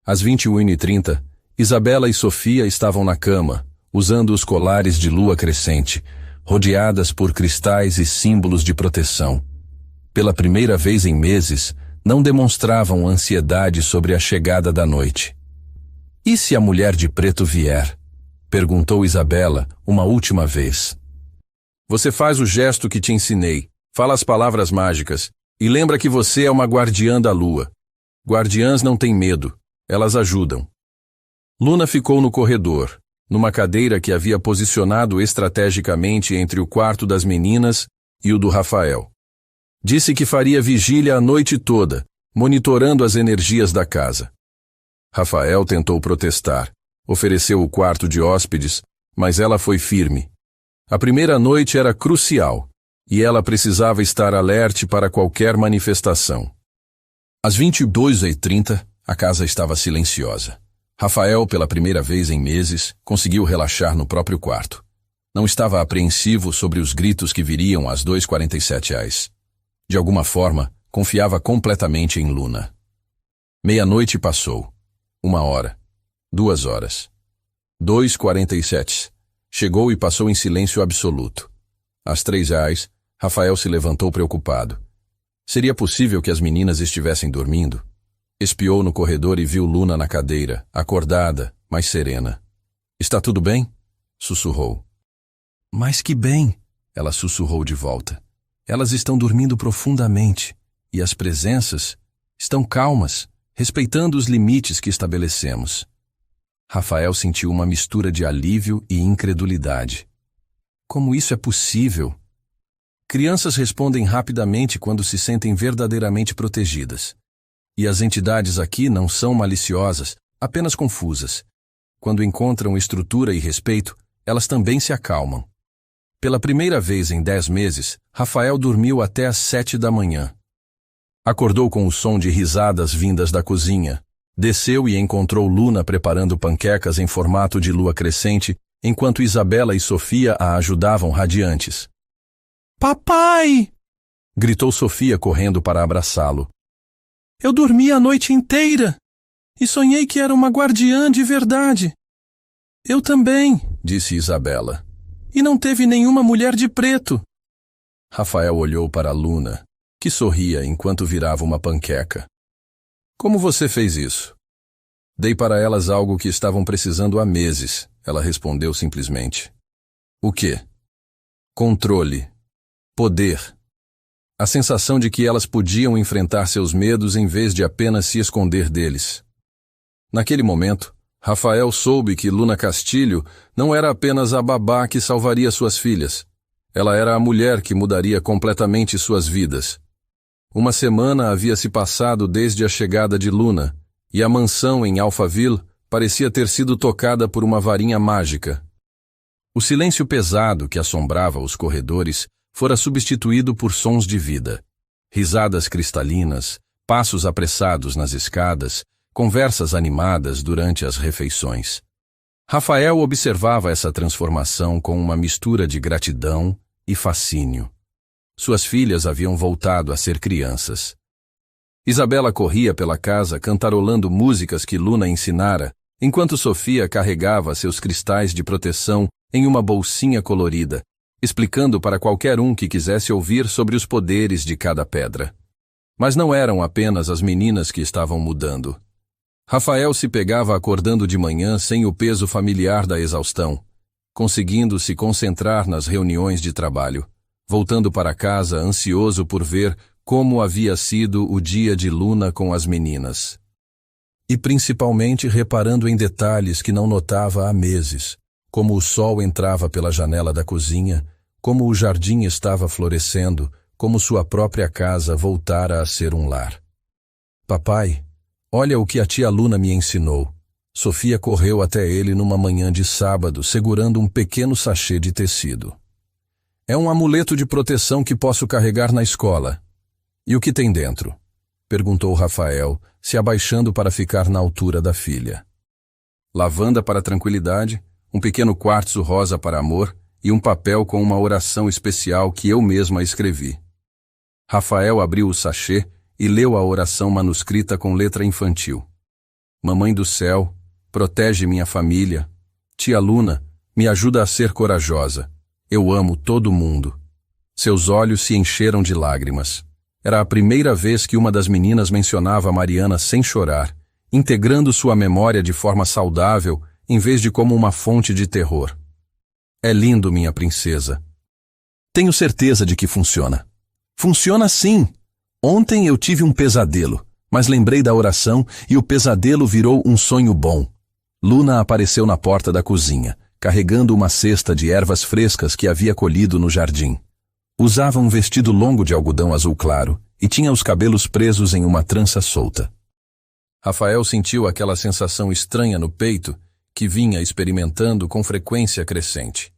Às 21h30, Isabela e Sofia estavam na cama, usando os colares de lua crescente, rodeadas por cristais e símbolos de proteção. Pela primeira vez em meses, não demonstravam ansiedade sobre a chegada da noite. E se a mulher de preto vier? Perguntou Isabela uma última vez. Você faz o gesto que te ensinei, fala as palavras mágicas, e lembra que você é uma guardiã da lua. Guardiãs não têm medo, elas ajudam. Luna ficou no corredor, numa cadeira que havia posicionado estrategicamente entre o quarto das meninas e o do Rafael. Disse que faria vigília a noite toda, monitorando as energias da casa. Rafael tentou protestar, ofereceu o quarto de hóspedes, mas ela foi firme. A primeira noite era crucial, e ela precisava estar alerte para qualquer manifestação. Às 22h30, a casa estava silenciosa. Rafael, pela primeira vez em meses, conseguiu relaxar no próprio quarto. Não estava apreensivo sobre os gritos que viriam às 2h47 AS. De alguma forma, confiava completamente em Luna. Meia-noite passou. 1 hora. 2 horas. 2h47. Chegou e passou em silêncio absoluto. Às 3 AS, Rafael se levantou preocupado. Seria possível que as meninas estivessem dormindo? Espiou no corredor e viu Luna na cadeira, acordada, mas serena. "Está tudo bem?" sussurrou. "Mais que bem", ela sussurrou de volta. "Elas estão dormindo profundamente, e as presenças estão calmas, respeitando os limites que estabelecemos." Rafael sentiu uma mistura de alívio e incredulidade. Como isso é possível? Crianças respondem rapidamente quando se sentem verdadeiramente protegidas. E as entidades aqui não são maliciosas, apenas confusas. Quando encontram estrutura e respeito, elas também se acalmam. Pela primeira vez em 10 meses, Rafael dormiu até às 7 da manhã. Acordou com o som de risadas vindas da cozinha. Desceu e encontrou Luna preparando panquecas em formato de lua crescente, enquanto Isabela e Sofia a ajudavam radiantes. "Papai!" gritou Sofia correndo para abraçá-lo. "Eu dormi a noite inteira e sonhei que era uma guardiã de verdade." "Eu também", disse Isabela. "E não teve nenhuma mulher de preto." Rafael olhou para Luna, que sorria enquanto virava uma panqueca. "Como você fez isso?" "Dei para elas algo que estavam precisando há meses", ela respondeu simplesmente. "O quê?" "Controle. Poder. A sensação de que elas podiam enfrentar seus medos em vez de apenas se esconder deles." Naquele momento, Rafael soube que Luna Castilho não era apenas a babá que salvaria suas filhas. Ela era a mulher que mudaria completamente suas vidas. 1 semana havia se passado desde a chegada de Luna, e a mansão em Alphaville parecia ter sido tocada por uma varinha mágica. O silêncio pesado que assombrava os corredores fora substituído por sons de vida. Risadas cristalinas, passos apressados nas escadas, conversas animadas durante as refeições. Rafael observava essa transformação com uma mistura de gratidão e fascínio. Suas filhas haviam voltado a ser crianças. Isabela corria pela casa cantarolando músicas que Luna ensinara, enquanto Sofia carregava seus cristais de proteção em uma bolsinha colorida, explicando para qualquer um que quisesse ouvir sobre os poderes de cada pedra. Mas não eram apenas as meninas que estavam mudando. Rafael se pegava acordando de manhã sem o peso familiar da exaustão, conseguindo se concentrar nas reuniões de trabalho, voltando para casa ansioso por ver como havia sido o dia de Luna com as meninas. E principalmente reparando em detalhes que não notava há meses, como o sol entrava pela janela da cozinha, como o jardim estava florescendo, como sua própria casa voltara a ser um lar. "Papai, olha o que a tia Luna me ensinou." Sofia correu até ele numa manhã de sábado, segurando um pequeno sachê de tecido. "É um amuleto de proteção que posso carregar na escola." "E o que tem dentro?" perguntou Rafael, se abaixando para ficar na altura da filha. "Lavanda para tranquilidade, um pequeno quartzo rosa para amor e um papel com uma oração especial que eu mesma escrevi." Rafael abriu o sachê e leu a oração manuscrita com letra infantil. "Mamãe do céu, protege minha família. Tia Luna, me ajuda a ser corajosa. Eu amo todo mundo." Seus olhos se encheram de lágrimas. Era a primeira vez que uma das meninas mencionava Mariana sem chorar, integrando sua memória de forma saudável em vez de como uma fonte de terror. "É lindo, minha princesa." "Tenho certeza de que funciona." "Funciona sim. Ontem eu tive um pesadelo, mas lembrei da oração e o pesadelo virou um sonho bom." Luna apareceu na porta da cozinha, carregando uma cesta de ervas frescas que havia colhido no jardim. Usava um vestido longo de algodão azul claro e tinha os cabelos presos em uma trança solta. Rafael sentiu aquela sensação estranha no peito que vinha experimentando com frequência crescente.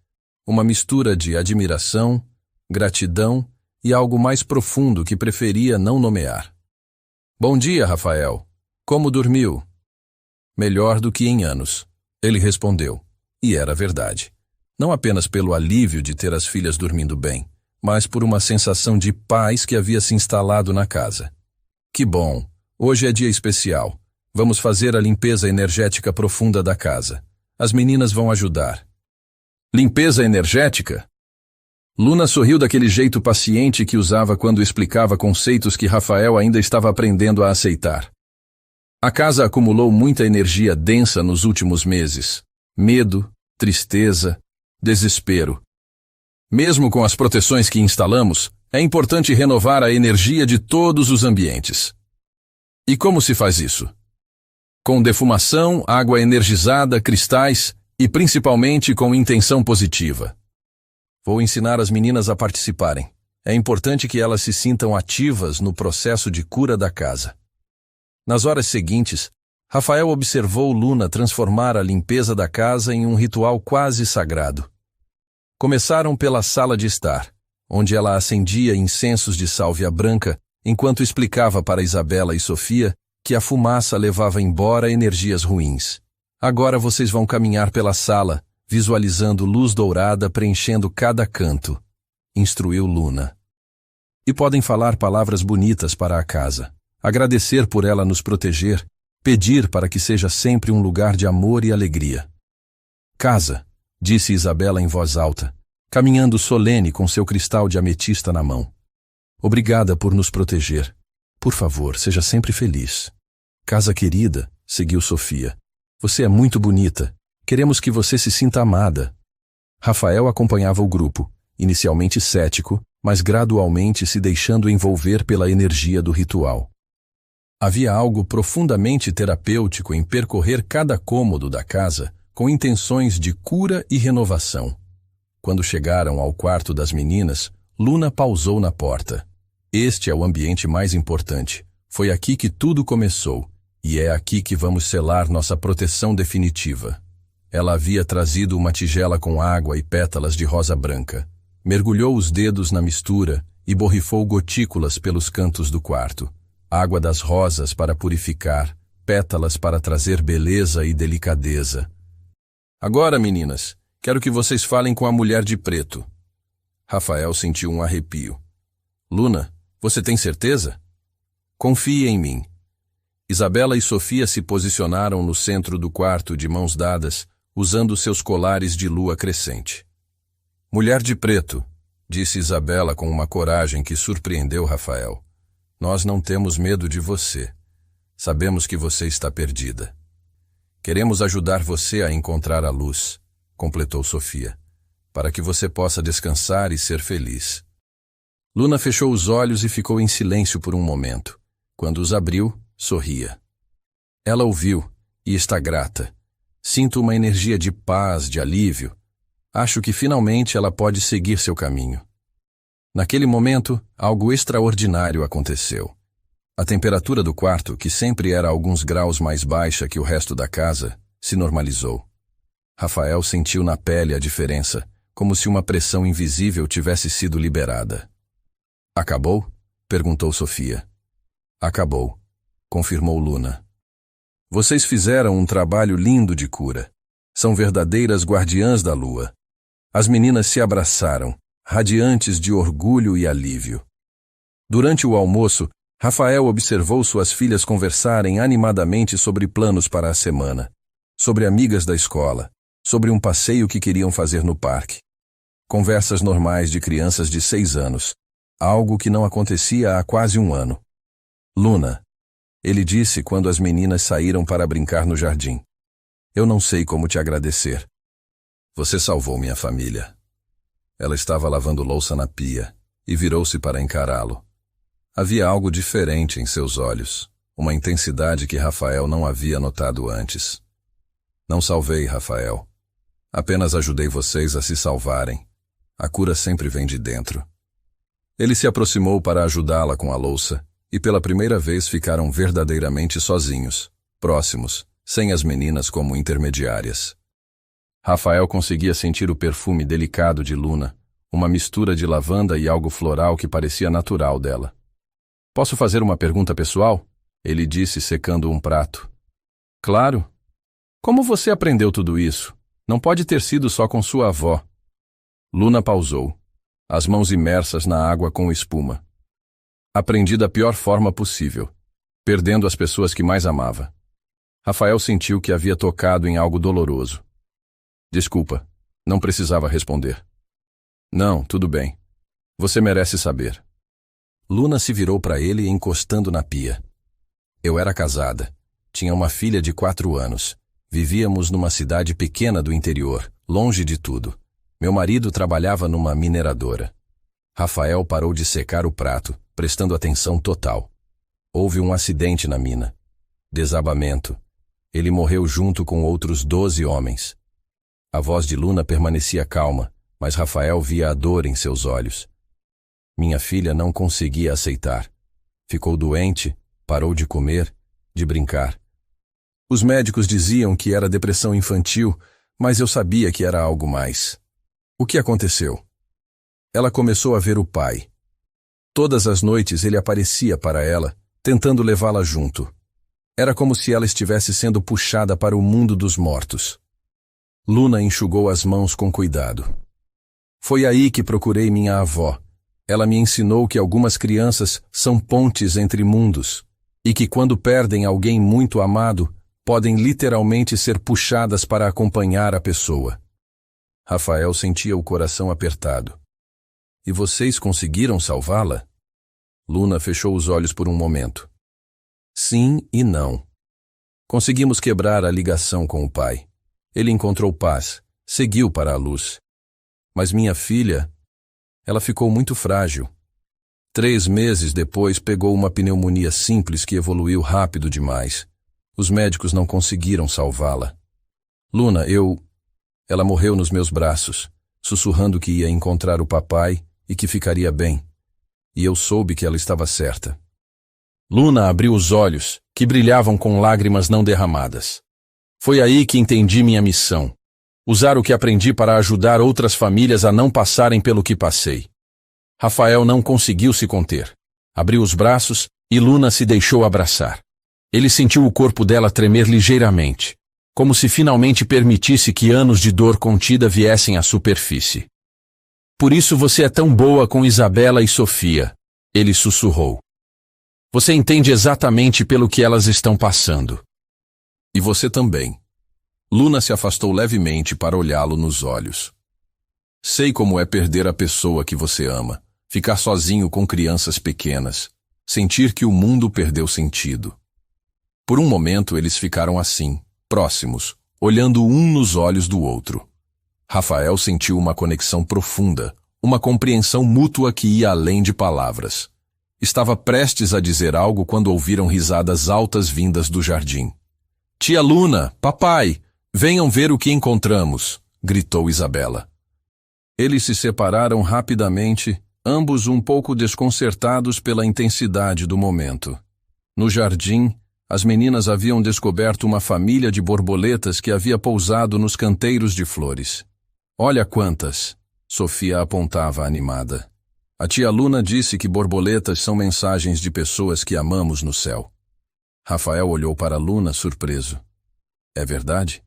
Uma mistura de admiração, gratidão e algo mais profundo que preferia não nomear. Bom dia, Rafael. Como dormiu? Melhor do que em anos, ele respondeu. E era verdade. Não apenas pelo alívio de ter as filhas dormindo bem, mas por uma sensação de paz que havia se instalado na casa. Que bom! Hoje é dia especial. Vamos fazer a limpeza energética profunda da casa. As meninas vão ajudar. Limpeza energética? Luna sorriu daquele jeito paciente que usava quando explicava conceitos que Rafael ainda estava aprendendo a aceitar. A casa acumulou muita energia densa nos últimos meses. Medo, tristeza, desespero. Mesmo com as proteções que instalamos, é importante renovar a energia de todos os ambientes. E como se faz isso? Com defumação, água energizada, cristais e principalmente com intenção positiva. Vou ensinar as meninas a participarem. É importante que elas se sintam ativas no processo de cura da casa. Nas horas seguintes, Rafael observou Luna transformar a limpeza da casa em um ritual quase sagrado. Começaram pela sala de estar, onde ela acendia incensos de sálvia branca enquanto explicava para Isabela e Sofia que a fumaça levava embora energias ruins. Agora vocês vão caminhar pela sala, visualizando luz dourada preenchendo cada canto, instruiu Luna. E podem falar palavras bonitas para a casa, agradecer por ela nos proteger, pedir para que seja sempre um lugar de amor e alegria. Casa, disse Isabela em voz alta, caminhando solene com seu cristal de ametista na mão. Obrigada por nos proteger. Por favor, seja sempre feliz. Casa querida, seguiu Sofia. Você é muito bonita. Queremos que você se sinta amada. Rafael acompanhava o grupo, inicialmente cético, mas gradualmente se deixando envolver pela energia do ritual. Havia algo profundamente terapêutico em percorrer cada cômodo da casa com intenções de cura e renovação. Quando chegaram ao quarto das meninas, Luna pausou na porta. Este é o ambiente mais importante. Foi aqui que tudo começou, e é aqui que vamos selar nossa proteção definitiva. Ela havia trazido uma tigela com água e pétalas de rosa branca. Mergulhou os dedos na mistura e borrifou gotículas pelos cantos do quarto. Água das rosas para purificar, pétalas para trazer beleza e delicadeza. Agora, meninas, quero que vocês falem com a mulher de preto. Rafael sentiu um arrepio. Luna, você tem certeza? Confie em mim. Isabela e Sofia se posicionaram no centro do quarto de mãos dadas, usando seus colares de lua crescente. Mulher de preto, disse Isabela com uma coragem que surpreendeu Rafael. Nós não temos medo de você. Sabemos que você está perdida. Queremos ajudar você a encontrar a luz, completou Sofia, para que você possa descansar e ser feliz. Luna fechou os olhos e ficou em silêncio por um momento. Quando os abriu, sorria. Ela ouviu e está grata. Sinto uma energia de paz, de alívio. Acho que finalmente ela pode seguir seu caminho. Naquele momento, algo extraordinário aconteceu. A temperatura do quarto, que sempre era alguns graus mais baixa que o resto da casa, se normalizou. Rafael sentiu na pele a diferença, como se uma pressão invisível tivesse sido liberada. Acabou? Perguntou Sofia. Acabou, confirmou Luna. Vocês fizeram um trabalho lindo de cura. São verdadeiras guardiãs da lua. As meninas se abraçaram, radiantes de orgulho e alívio. Durante o almoço, Rafael observou suas filhas conversarem animadamente sobre planos para a semana, sobre amigas da escola, sobre um passeio que queriam fazer no parque. Conversas normais de crianças de 6 anos, algo que não acontecia há quase um ano. Luna, ele disse quando as meninas saíram para brincar no jardim. Eu não sei como te agradecer. Você salvou minha família. Ela estava lavando louça na pia e virou-se para encará-lo. Havia algo diferente em seus olhos, uma intensidade que Rafael não havia notado antes. Não salvei, Rafael. Apenas ajudei vocês a se salvarem. A cura sempre vem de dentro. Ele se aproximou para ajudá-la com a louça e pela primeira vez ficaram verdadeiramente sozinhos, próximos, sem as meninas como intermediárias. Rafael conseguia sentir o perfume delicado de Luna, uma mistura de lavanda e algo floral que parecia natural dela. Posso fazer uma pergunta pessoal? Ele disse secando um prato. Claro. Como você aprendeu tudo isso? Não pode ter sido só com sua avó. Luna pausou, as mãos imersas na água com espuma. Aprendi da pior forma possível, perdendo as pessoas que mais amava. Rafael sentiu que havia tocado em algo doloroso. Desculpa, não precisava responder. Não, tudo bem. Você merece saber. Luna se virou para ele encostando na pia. Eu era casada. Tinha uma filha de 4 anos. Vivíamos numa cidade pequena do interior, longe de tudo. Meu marido trabalhava numa mineradora. Rafael parou de secar o prato, prestando atenção total. Houve um acidente na mina. Desabamento. Ele morreu junto com outros 12 homens. A voz de Luna permanecia calma, mas Rafael via a dor em seus olhos. Minha filha não conseguia aceitar. Ficou doente, parou de comer, de brincar. Os médicos diziam que era depressão infantil, mas eu sabia que era algo mais. O que aconteceu? Ela começou a ver o pai. Todas as noites ele aparecia para ela, tentando levá-la junto. Era como se ela estivesse sendo puxada para o mundo dos mortos. Luna enxugou as mãos com cuidado. Foi aí que procurei minha avó. Ela me ensinou que algumas crianças são pontes entre mundos, e que quando perdem alguém muito amado, podem literalmente ser puxadas para acompanhar a pessoa. Rafael sentia o coração apertado. E vocês conseguiram salvá-la? Luna fechou os olhos por um momento. Sim e não. Conseguimos quebrar a ligação com o pai. Ele encontrou paz, seguiu para a luz. Mas minha filha, ela ficou muito frágil. 3 meses depois pegou uma pneumonia simples que evoluiu rápido demais. Os médicos não conseguiram salvá-la. Luna, Ela morreu nos meus braços, sussurrando que ia encontrar o papai e que ficaria bem. E eu soube que ela estava certa. Luna abriu os olhos, que brilhavam com lágrimas não derramadas. Foi aí que entendi minha missão. Usar o que aprendi para ajudar outras famílias a não passarem pelo que passei. Rafael não conseguiu se conter. Abriu os braços e Luna se deixou abraçar. Ele sentiu o corpo dela tremer ligeiramente, como se finalmente permitisse que anos de dor contida viessem à superfície. Por isso você é tão boa com Isabela e Sofia, ele sussurrou. Você entende exatamente pelo que elas estão passando. E você também. Luna se afastou levemente para olhá-lo nos olhos. Sei como é perder a pessoa que você ama, ficar sozinho com crianças pequenas, sentir que o mundo perdeu sentido. Por um momento eles ficaram assim, próximos, olhando um nos olhos do outro. Rafael sentiu uma conexão profunda, uma compreensão mútua que ia além de palavras. Estava prestes a dizer algo quando ouviram risadas altas vindas do jardim. Tia Luna, papai, venham ver o que encontramos, gritou Isabela. Eles se separaram rapidamente, ambos um pouco desconcertados pela intensidade do momento. No jardim, as meninas haviam descoberto uma família de borboletas que havia pousado nos canteiros de flores. Olha quantas! Sofia apontava animada. A tia Luna disse que borboletas são mensagens de pessoas que amamos no céu. Rafael olhou para Luna surpreso. É verdade?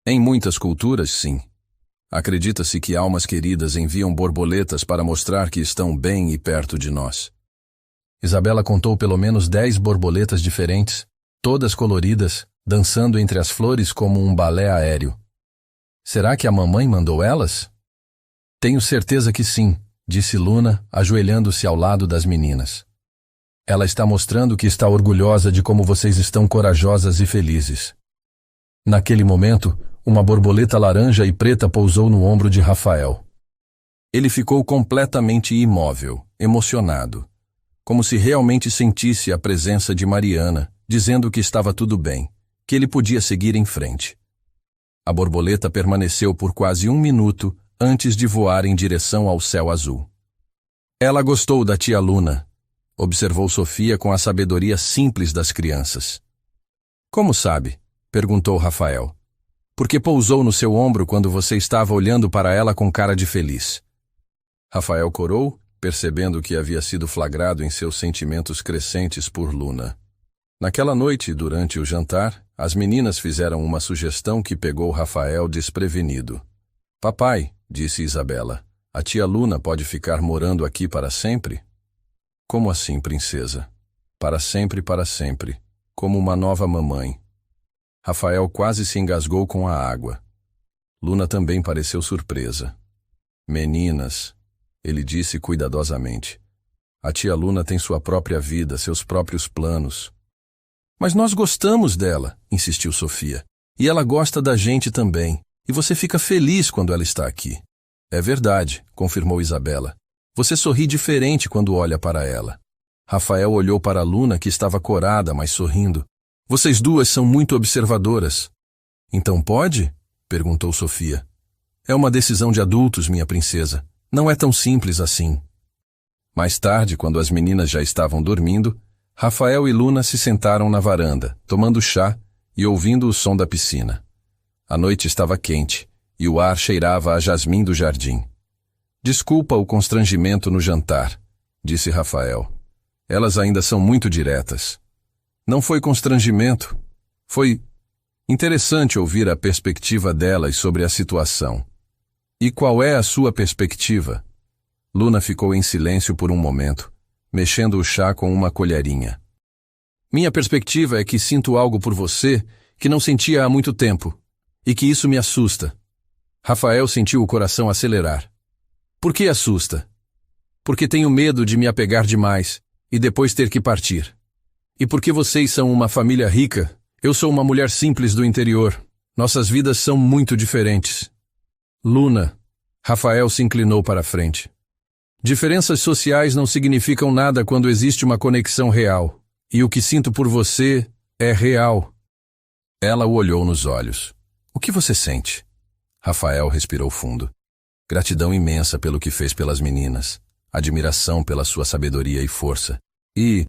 Em muitas culturas, sim. Acredita-se que almas queridas enviam borboletas para mostrar que estão bem e perto de nós. Isabela contou pelo menos 10 borboletas diferentes, todas coloridas, dançando entre as flores como um balé aéreo. Será que a mamãe mandou elas? Tenho certeza que sim, disse Luna, ajoelhando-se ao lado das meninas. Ela está mostrando que está orgulhosa de como vocês estão corajosas e felizes. Naquele momento, uma borboleta laranja e preta pousou no ombro de Rafael. Ele ficou completamente imóvel, emocionado, como se realmente sentisse a presença de Mariana, dizendo que estava tudo bem, que ele podia seguir em frente. A borboleta permaneceu por quase 1 minuto antes de voar em direção ao céu azul. Ela gostou da tia Luna, observou Sofia com a sabedoria simples das crianças. Como sabe? Perguntou Rafael. Porque pousou no seu ombro quando você estava olhando para ela com cara de feliz. Rafael corou, percebendo que havia sido flagrado em seus sentimentos crescentes por Luna. Naquela noite, durante o jantar, as meninas fizeram uma sugestão que pegou Rafael desprevenido. Papai, disse Isabela, a tia Luna pode ficar morando aqui para sempre? Como assim, princesa? Para sempre, como uma nova mamãe. Rafael quase se engasgou com a água. Luna também pareceu surpresa. Meninas, ele disse cuidadosamente. A tia Luna tem sua própria vida, seus próprios planos. Mas nós gostamos dela, insistiu Sofia. E ela gosta da gente também. E você fica feliz quando ela está aqui. É verdade, confirmou Isabela. Você sorri diferente quando olha para ela. Rafael olhou para a Luna, que estava corada, mas sorrindo. Vocês duas são muito observadoras. Então pode? Perguntou Sofia. É uma decisão de adultos, minha princesa. Não é tão simples assim. Mais tarde, quando as meninas já estavam dormindo, Rafael e Luna se sentaram na varanda, tomando chá e ouvindo o som da piscina. A noite estava quente e o ar cheirava a jasmim do jardim. Desculpa o constrangimento no jantar, disse Rafael. Elas ainda são muito diretas. Não foi constrangimento. Foi interessante ouvir a perspectiva delas sobre a situação. E qual é a sua perspectiva? Luna ficou em silêncio por um momento, mexendo o chá com uma colherinha. Minha perspectiva é que sinto algo por você que não sentia há muito tempo, e que isso me assusta. Rafael sentiu o coração acelerar. Por que assusta? Porque tenho medo de me apegar demais e depois ter que partir. E porque vocês são uma família rica, eu sou uma mulher simples do interior. Nossas vidas são muito diferentes. Luna, Rafael se inclinou para a frente. Diferenças sociais não significam nada quando existe uma conexão real. E o que sinto por você é real. Ela o olhou nos olhos. O que você sente? Rafael respirou fundo. Gratidão imensa pelo que fez pelas meninas. Admiração pela sua sabedoria e força. E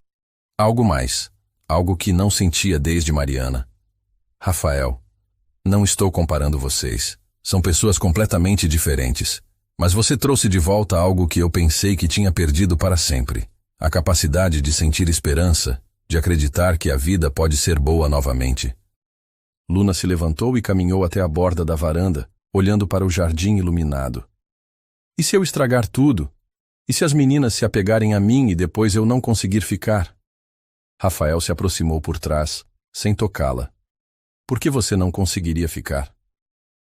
algo mais. Algo que não sentia desde Mariana. Rafael, não estou comparando vocês. São pessoas completamente diferentes. Mas você trouxe de volta algo que eu pensei que tinha perdido para sempre. A capacidade de sentir esperança, de acreditar que a vida pode ser boa novamente. Luna se levantou e caminhou até a borda da varanda, olhando para o jardim iluminado. E se eu estragar tudo? E se as meninas se apegarem a mim e depois eu não conseguir ficar? Rafael se aproximou por trás, sem tocá-la. Por que você não conseguiria ficar?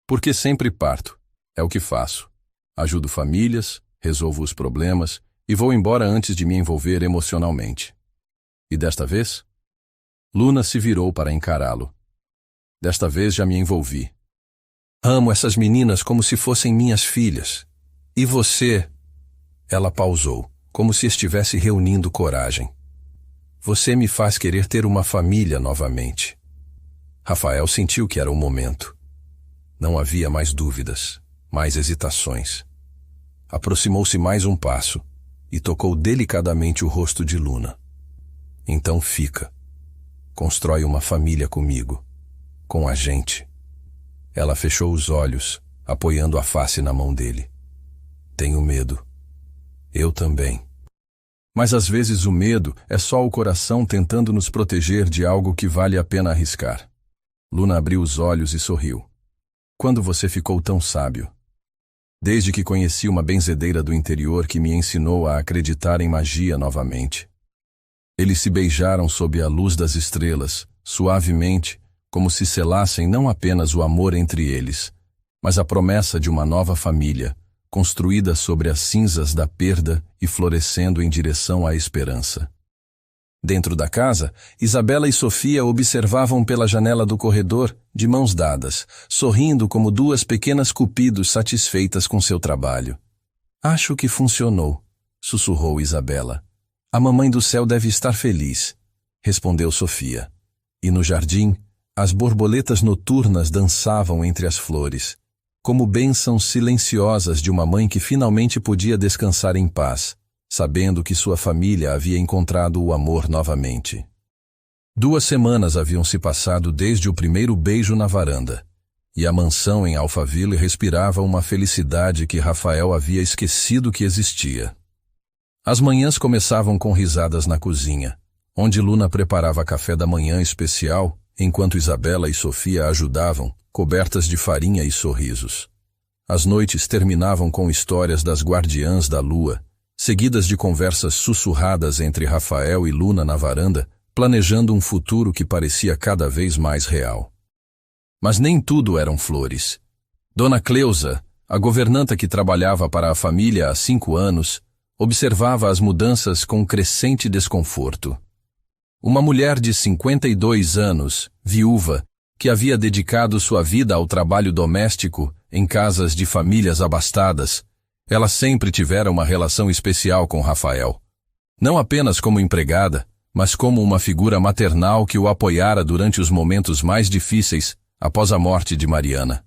Porque sempre parto. É o que faço. Ajudo famílias, resolvo os problemas e vou embora antes de me envolver emocionalmente. E desta vez? Luna se virou para encará-lo. Desta vez já me envolvi. Amo essas meninas como se fossem minhas filhas. E você? Ela pausou, como se estivesse reunindo coragem. Você me faz querer ter uma família novamente. Rafael sentiu que era o momento. Não havia mais dúvidas. Mais hesitações. Aproximou-se mais um passo e tocou delicadamente o rosto de Luna. Então fica. Constrói uma família comigo. Com a gente. Ela fechou os olhos, apoiando a face na mão dele. Tenho medo. Eu também. Mas às vezes o medo é só o coração tentando nos proteger de algo que vale a pena arriscar. Luna abriu os olhos e sorriu. Quando você ficou tão sábio? Desde que conheci uma benzedeira do interior que me ensinou a acreditar em magia novamente. Eles se beijaram sob a luz das estrelas, suavemente, como se selassem não apenas o amor entre eles, mas a promessa de uma nova família, construída sobre as cinzas da perda e florescendo em direção à esperança. Dentro da casa, Isabela e Sofia observavam pela janela do corredor, de mãos dadas, sorrindo como duas pequenas cupidos satisfeitas com seu trabalho. Acho que funcionou, sussurrou Isabela. A mamãe do céu deve estar feliz, respondeu Sofia. E no jardim, as borboletas noturnas dançavam entre as flores, como bênçãos silenciosas de uma mãe que finalmente podia descansar em paz, sabendo que sua família havia encontrado o amor novamente. 2 semanas haviam se passado desde o primeiro beijo na varanda, e a mansão em Alphaville respirava uma felicidade que Rafael havia esquecido que existia. As manhãs começavam com risadas na cozinha, onde Luna preparava café da manhã especial, enquanto Isabela e Sofia a ajudavam, cobertas de farinha e sorrisos. As noites terminavam com histórias das guardiãs da lua, seguidas de conversas sussurradas entre Rafael e Luna na varanda, planejando um futuro que parecia cada vez mais real. Mas nem tudo eram flores. Dona Cleusa, a governanta que trabalhava para a família há 5 anos, observava as mudanças com crescente desconforto. Uma mulher de 52 anos, viúva, que havia dedicado sua vida ao trabalho doméstico em casas de famílias abastadas, ela sempre tivera uma relação especial com Rafael. Não apenas como empregada, mas como uma figura maternal que o apoiara durante os momentos mais difíceis após a morte de Mariana.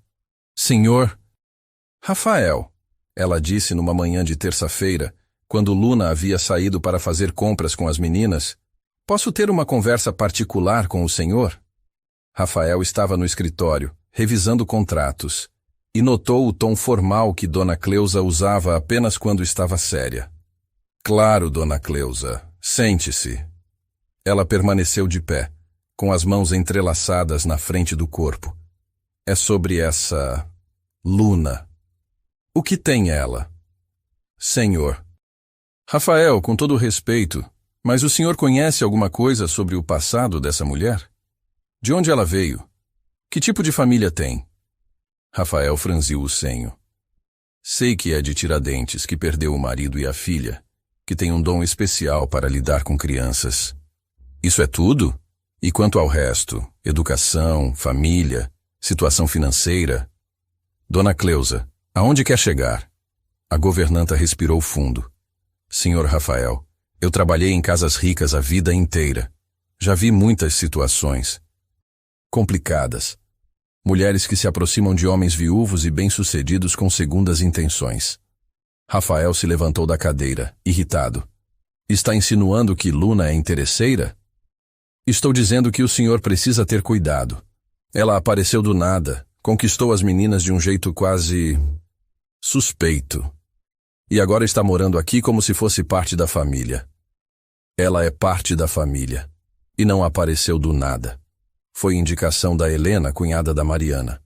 Senhor Rafael, ela disse numa manhã de terça-feira, quando Luna havia saído para fazer compras com as meninas, posso ter uma conversa particular com o senhor? Rafael estava no escritório, revisando contratos, e notou o tom formal que Dona Cleusa usava apenas quando estava séria. Claro, Dona Cleusa, sente-se. Ela permaneceu de pé, com as mãos entrelaçadas na frente do corpo. É sobre essa Luna. O que tem ela? Senhor. Rafael, com todo respeito, mas o senhor conhece alguma coisa sobre o passado dessa mulher? De onde ela veio? Que tipo de família tem? Rafael franziu o senho. Sei que é de Tiradentes, que perdeu o marido e a filha, que tem um dom especial para lidar com crianças. Isso é tudo? E quanto ao resto? Educação, família, situação financeira? Dona Cleusa, aonde quer chegar? A governanta respirou fundo. Senhor Rafael, eu trabalhei em casas ricas a vida inteira. Já vi muitas situações complicadas. Mulheres que se aproximam de homens viúvos e bem-sucedidos com segundas intenções. Rafael se levantou da cadeira, irritado. Está insinuando que Luna é interesseira? Estou dizendo que o senhor precisa ter cuidado. Ela apareceu do nada, conquistou as meninas de um jeito quase suspeito. E agora está morando aqui como se fosse parte da família. Ela é parte da família. E não apareceu do nada. Foi indicação da Helena, cunhada da Mariana.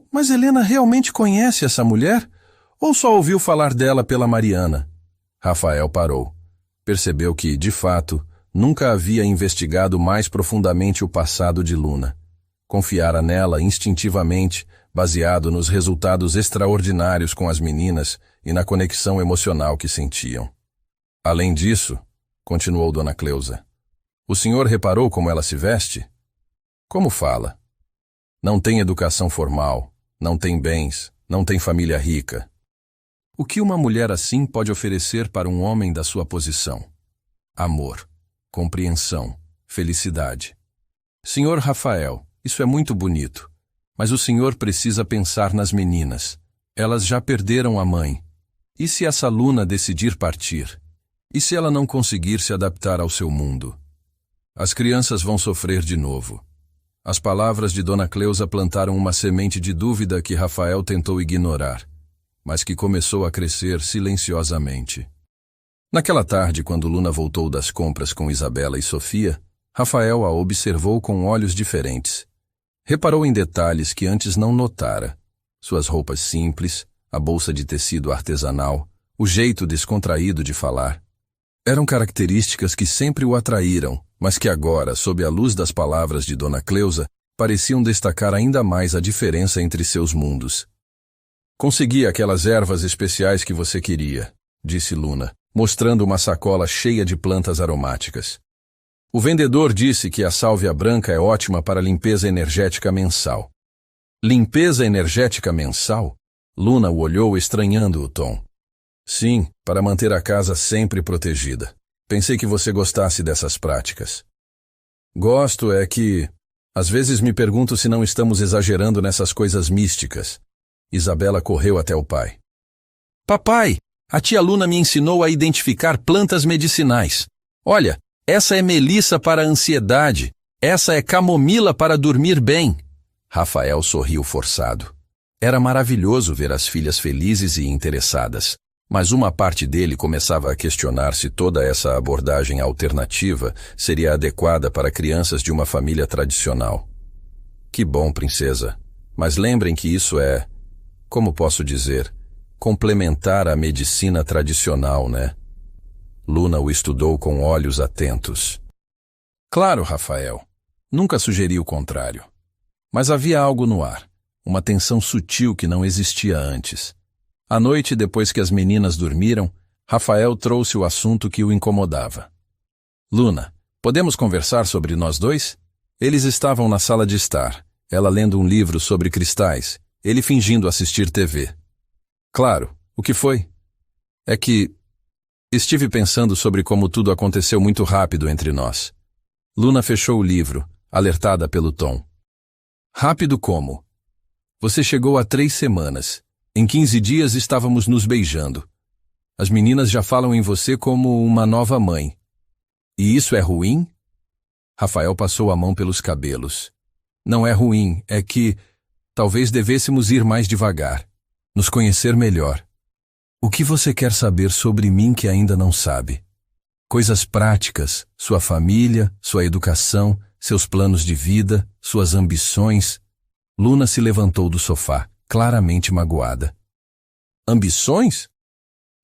Mas Helena realmente conhece essa mulher? Ou só ouviu falar dela pela Mariana? Rafael parou. Percebeu que, de fato, nunca havia investigado mais profundamente o passado de Luna. Confiara nela instintivamente, baseado nos resultados extraordinários com as meninas e na conexão emocional que sentiam. Além disso, continuou Dona Cleusa, o senhor reparou como ela se veste? Como fala? Não tem educação formal, não tem bens, não tem família rica. O que uma mulher assim pode oferecer para um homem da sua posição? Amor, compreensão, felicidade. Senhor Rafael, isso é muito bonito, mas o senhor precisa pensar nas meninas. Elas já perderam a mãe. E se essa Luna decidir partir? E se ela não conseguir se adaptar ao seu mundo? As crianças vão sofrer de novo. As palavras de Dona Cleusa plantaram uma semente de dúvida que Rafael tentou ignorar, mas que começou a crescer silenciosamente. Naquela tarde, quando Luna voltou das compras com Isabela e Sofia, Rafael a observou com olhos diferentes. Reparou em detalhes que antes não notara. Suas roupas simples, a bolsa de tecido artesanal, o jeito descontraído de falar. Eram características que sempre o atraíram, mas que agora, sob a luz das palavras de Dona Cleusa, pareciam destacar ainda mais a diferença entre seus mundos. Consegui aquelas ervas especiais que você queria, disse Luna, mostrando uma sacola cheia de plantas aromáticas. O vendedor disse que a sálvia branca é ótima para limpeza energética mensal. Limpeza energética mensal? Luna o olhou estranhando o tom. Sim, para manter a casa sempre protegida. Pensei que você gostasse dessas práticas. Gosto é que... Às vezes me pergunto se não estamos exagerando nessas coisas místicas. Isabela correu até o pai. Papai, a tia Luna me ensinou a identificar plantas medicinais. Olha, essa é melissa para a ansiedade. Essa é camomila para dormir bem. Rafael sorriu forçado. Era maravilhoso ver as filhas felizes e interessadas. Mas uma parte dele começava a questionar se toda essa abordagem alternativa seria adequada para crianças de uma família tradicional. Que bom, princesa. Mas lembrem que isso é, como posso dizer, complementar a medicina tradicional, né? Luna o estudou com olhos atentos. Claro, Rafael. Nunca sugeri o contrário. Mas havia algo no ar, uma tensão sutil que não existia antes. À noite, depois que as meninas dormiram, Rafael trouxe o assunto que o incomodava. Luna, podemos conversar sobre nós dois? Eles estavam na sala de estar, ela lendo um livro sobre cristais, ele fingindo assistir TV. Claro, o que foi? É que estive pensando sobre como tudo aconteceu muito rápido entre nós. Luna fechou o livro, alertada pelo tom. Rápido como? Você chegou há 3 semanas. Em 15 dias estávamos nos beijando. As meninas já falam em você como uma nova mãe. E isso é ruim? Rafael passou a mão pelos cabelos. Não é ruim, é que talvez devêssemos ir mais devagar, nos conhecer melhor. O que você quer saber sobre mim que ainda não sabe? Coisas práticas, sua família, sua educação, seus planos de vida, suas ambições. Luna se levantou do sofá, claramente magoada. Ambições?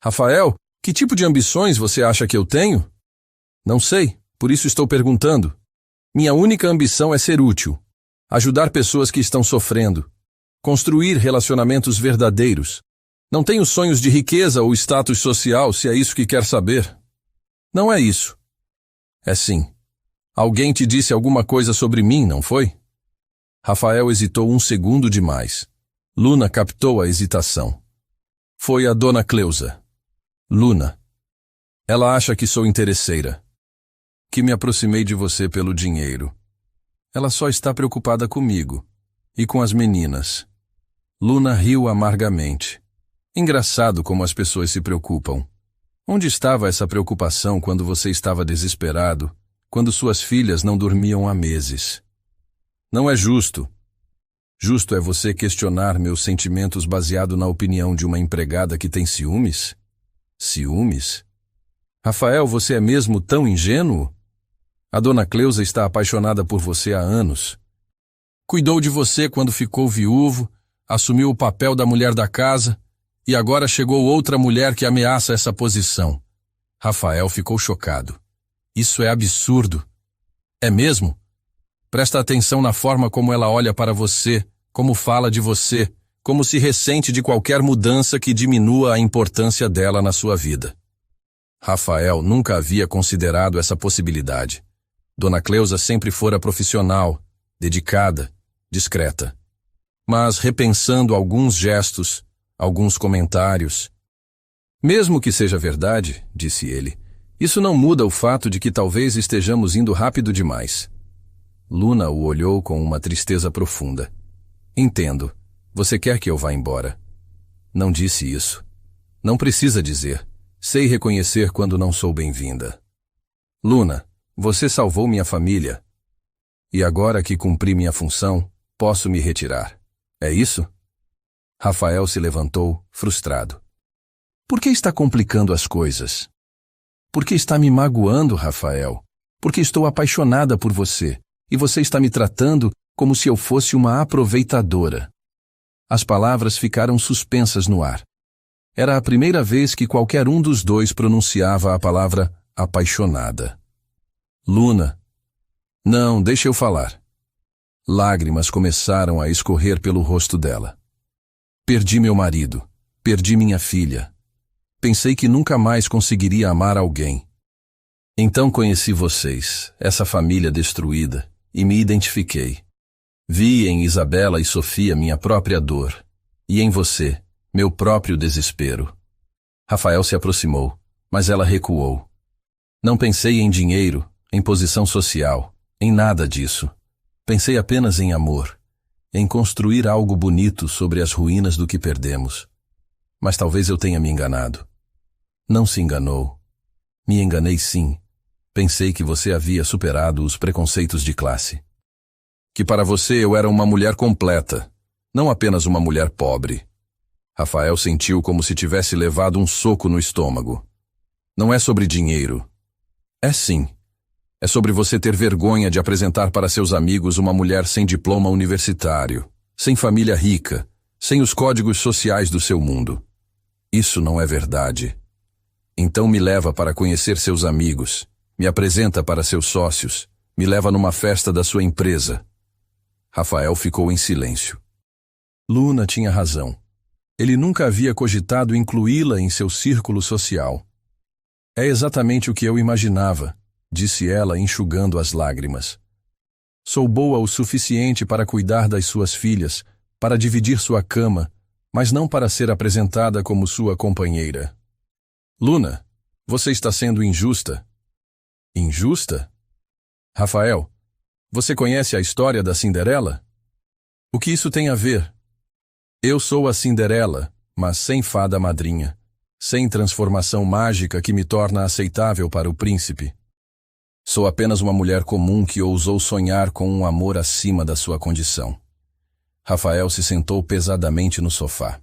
Rafael, que tipo de ambições você acha que eu tenho? Não sei, por isso estou perguntando. Minha única ambição é ser útil, ajudar pessoas que estão sofrendo, construir relacionamentos verdadeiros. Não tenho sonhos de riqueza ou status social, se é isso que quer saber. Não é isso. É sim. Alguém te disse alguma coisa sobre mim, não foi? Rafael hesitou 1 segundo demais. Luna captou a hesitação. Foi a dona Cleusa. Luna. Ela acha que sou interesseira. Que me aproximei de você pelo dinheiro. Ela só está preocupada comigo. E com as meninas. Luna riu amargamente. Engraçado como as pessoas se preocupam. Onde estava essa preocupação quando você estava desesperado, quando suas filhas não dormiam há meses? Não é justo. Justo é você questionar meus sentimentos baseado na opinião de uma empregada que tem ciúmes? Ciúmes? Rafael, você é mesmo tão ingênuo? A dona Cleusa está apaixonada por você há anos. Cuidou de você quando ficou viúvo, assumiu o papel da mulher da casa, e agora chegou outra mulher que ameaça essa posição. Rafael ficou chocado. Isso é absurdo. É mesmo? Presta atenção na forma como ela olha para você, como fala de você, como se ressente de qualquer mudança que diminua a importância dela na sua vida. Rafael nunca havia considerado essa possibilidade. Dona Cleusa sempre fora profissional, dedicada, discreta. Mas repensando alguns gestos, alguns comentários. Mesmo que seja verdade, disse ele, isso não muda o fato de que talvez estejamos indo rápido demais. Luna o olhou com uma tristeza profunda. Entendo. Você quer que eu vá embora? Não disse isso. Não precisa dizer. Sei reconhecer quando não sou bem-vinda. Luna, você salvou minha família. E agora que cumpri minha função, posso me retirar. É isso? Rafael se levantou, frustrado. Por que está complicando as coisas? Por que está me magoando, Rafael? Porque estou apaixonada por você, e você está me tratando como se eu fosse uma aproveitadora. As palavras ficaram suspensas no ar. Era a primeira vez que qualquer um dos dois pronunciava a palavra apaixonada. Luna. Não, deixa eu falar. Lágrimas começaram a escorrer pelo rosto dela. Perdi meu marido. Perdi minha filha. Pensei que nunca mais conseguiria amar alguém. Então conheci vocês, essa família destruída, e me identifiquei. Vi em Isabela e Sofia minha própria dor, e em você, meu próprio desespero. Rafael se aproximou, mas ela recuou. Não pensei em dinheiro, em posição social, em nada disso. Pensei apenas em amor, em construir algo bonito sobre as ruínas do que perdemos. Mas talvez eu tenha me enganado. Não se enganou. Me enganei sim. Pensei que você havia superado os preconceitos de classe. Que para você eu era uma mulher completa, não apenas uma mulher pobre. Rafael sentiu como se tivesse levado um soco no estômago. Não é sobre dinheiro. É sim. É sobre você ter vergonha de apresentar para seus amigos uma mulher sem diploma universitário, sem família rica, sem os códigos sociais do seu mundo. Isso não é verdade. Então me leva para conhecer seus amigos, me apresenta para seus sócios, me leva numa festa da sua empresa. Rafael ficou em silêncio. Luna tinha razão. Ele nunca havia cogitado incluí-la em seu círculo social. É exatamente o que eu imaginava, disse ela, enxugando as lágrimas. Sou boa o suficiente para cuidar das suas filhas, para dividir sua cama, mas não para ser apresentada como sua companheira. Luna, você está sendo injusta. Injusta? Rafael, você conhece a história da Cinderela? O que isso tem a ver? Eu sou a Cinderela, mas sem fada madrinha, sem transformação mágica que me torna aceitável para o príncipe. Sou apenas uma mulher comum que ousou sonhar com um amor acima da sua condição. Rafael se sentou pesadamente no sofá.